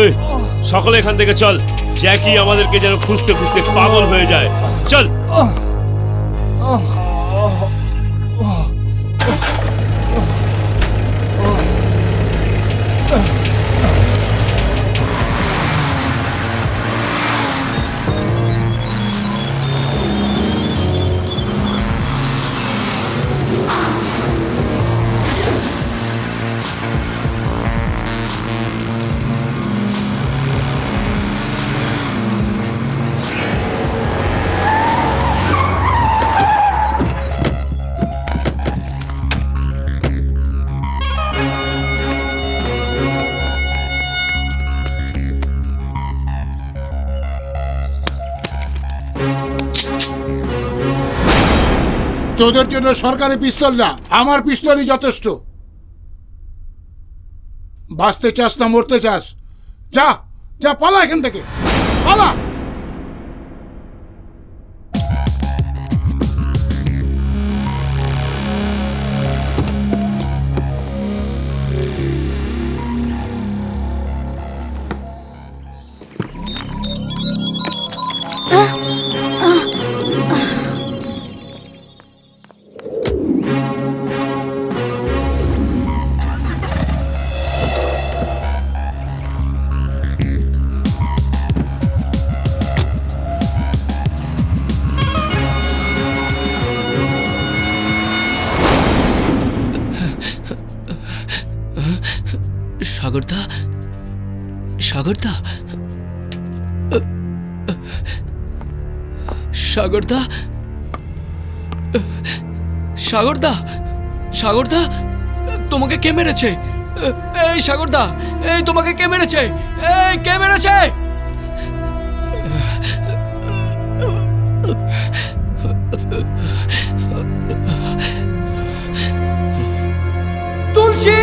এই সকলে এখান থেকে চল, জ্যাকি আমাদেরকে যেন খুঁজতে খুঁজতে পাগল হয়ে যায়। চল। তোদের জন্য সরকারি পিস্তল না, আমার পিস্তলই যথেষ্ট। বাঁচতে চাস না মরতে চাস? যা যা, পালা এখান থেকে, পালা। সাগরদা, সাগরদা, সাগরদা, সাগরদা, সাগরদা, তোমাকে কে মেরেছে? এই সাগরদা, এই তোমাকে কে মেরেছে? এই কে মেরেছে? তুলসী!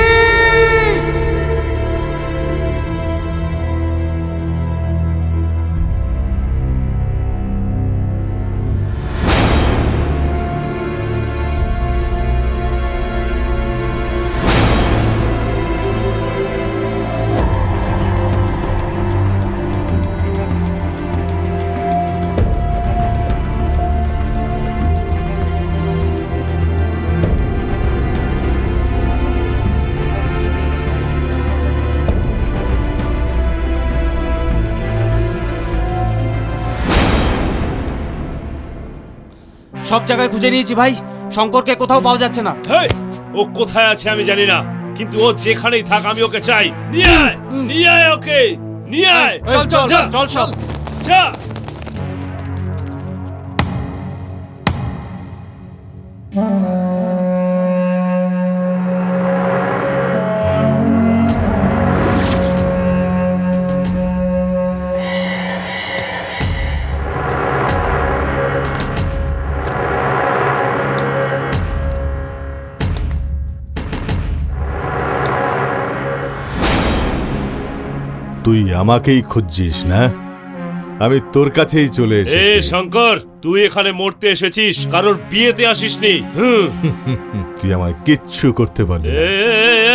সব জায়গায় খুঁজে নিয়েছি ভাই, শঙ্করকে কোথাও পাওয়া যাচ্ছে না। হেই, ও কোথায় আছে আমি জানি না, কিন্তু ও যেখানেই থাক আমি ওকে চাই। নিয়ে আয়, নিয়ে আয় ওকে, নিয়ে আয়। চল চল চল চল চল যা। তুই আমাকেই খুঁজছিস না? আমি তোর কাছেই চলে এসেছি। এ শঙ্কর, তুই এখানে মরতে এসেছিস, কারোর বিয়েতে আসিসনি। তুই আমায় কিচ্ছু করতে পারবি না।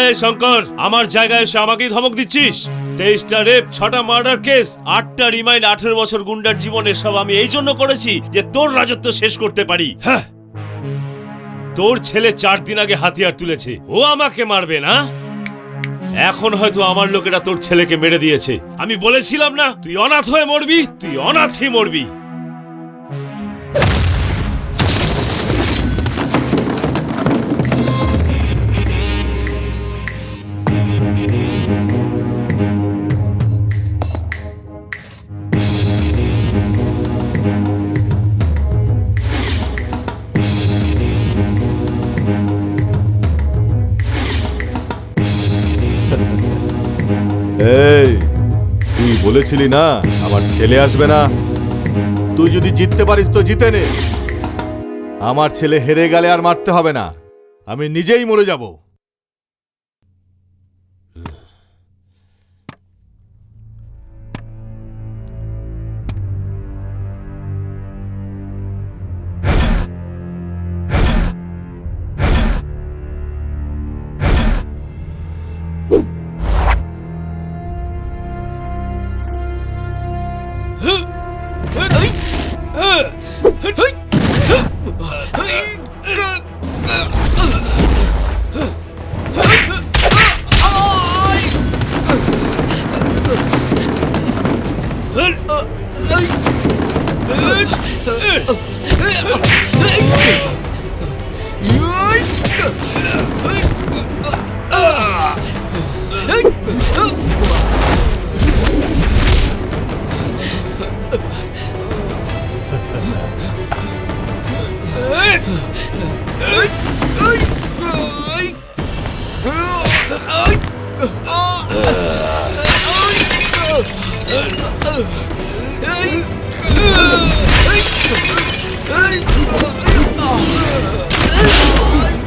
এ শঙ্কর, আমার জায়গায় এসে আমাকেই ধমক দিচ্ছিস? 23টা রেপ, 6টা মার্ডার কেস, 8টা রিমাইন্ড, 18 বছর গুন্ডার জীবনে সব আমি এই জন্য করেছি যে তোর রাজত্ব শেষ করতে পারি। হ্যাঁ, তোর ছেলে 4 দিন আগে হাতিয়ার তুলেছে, ও আমাকে মারবে না? এখন হয়তো আমার লোকেরা তোর ছেলেকে মেরে দিয়েছে। আমি বলেছিলাম না তুই অনাথ হয়ে মরবি, তুই অনাথই মরবি। এই, তুই বলেছিলি না আমার ছেলে আসবে না? তুই যদি জিততে পারিস তো জিতে নে। আমার ছেলে হেরে গেলে আর মারতে হবে না, আমি নিজেই মরে যাব।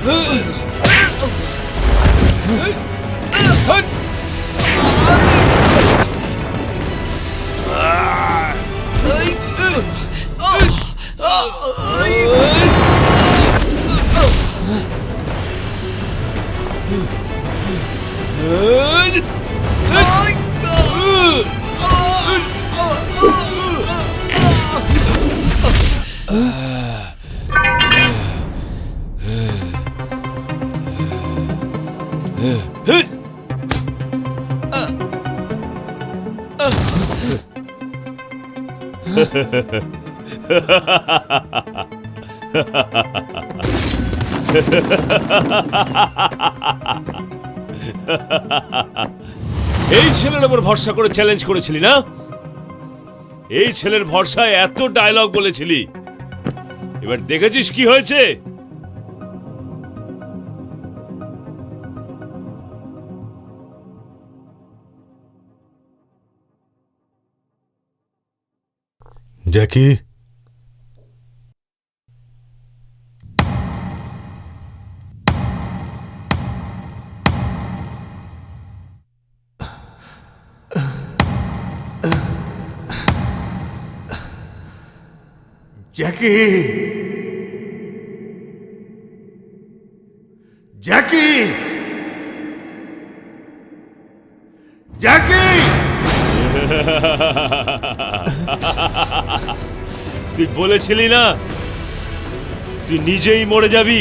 এই ছেলের উপর ভরসা করে চ্যালেঞ্জ করেছিলি না? এই ছেলের ভরসায় এত ডায়লগ বলেছিলি, এবার দেখেছিস কি হয়েছে? জ্যাকি, জ্যাকি, জ্যাকি, জ্যাকি! তুই বলেছিলি না তুই নিজেই মরে যাবি,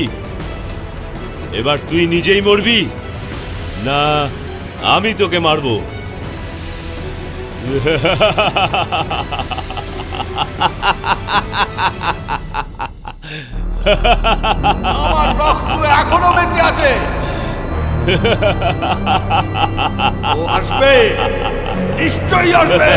এবার তুই নিজেই মরবি না আমি তোকে মারবো? আমার রক্ত এখনো বেঁচে আছে। ও আসবে, নিশ্চয়ই আসবে।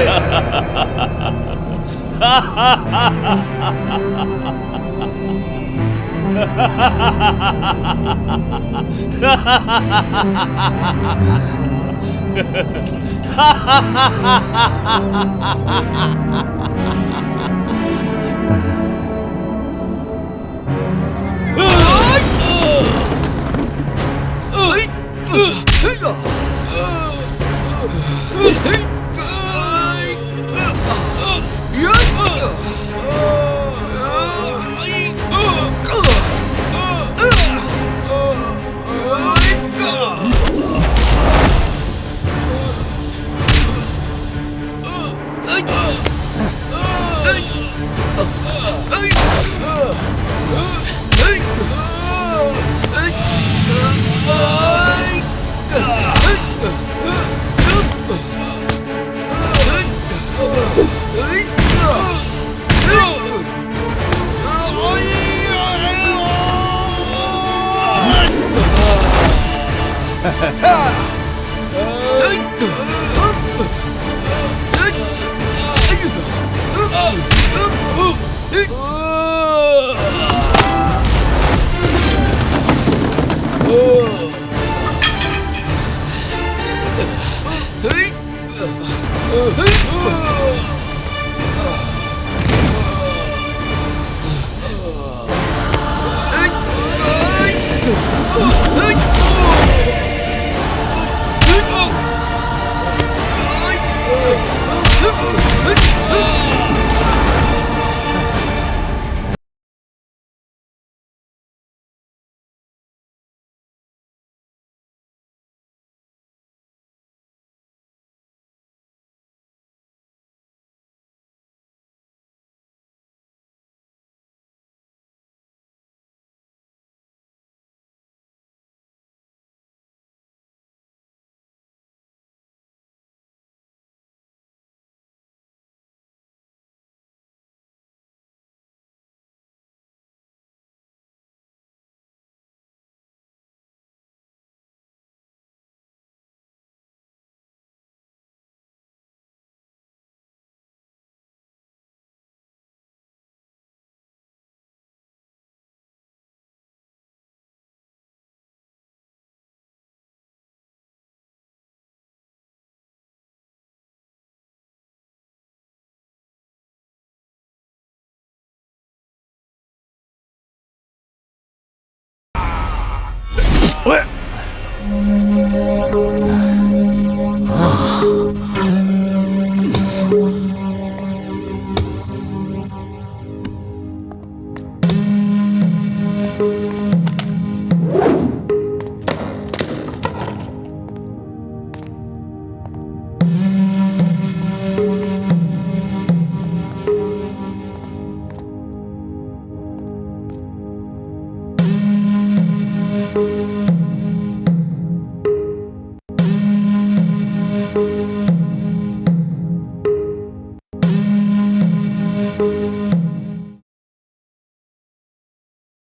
ওয়ে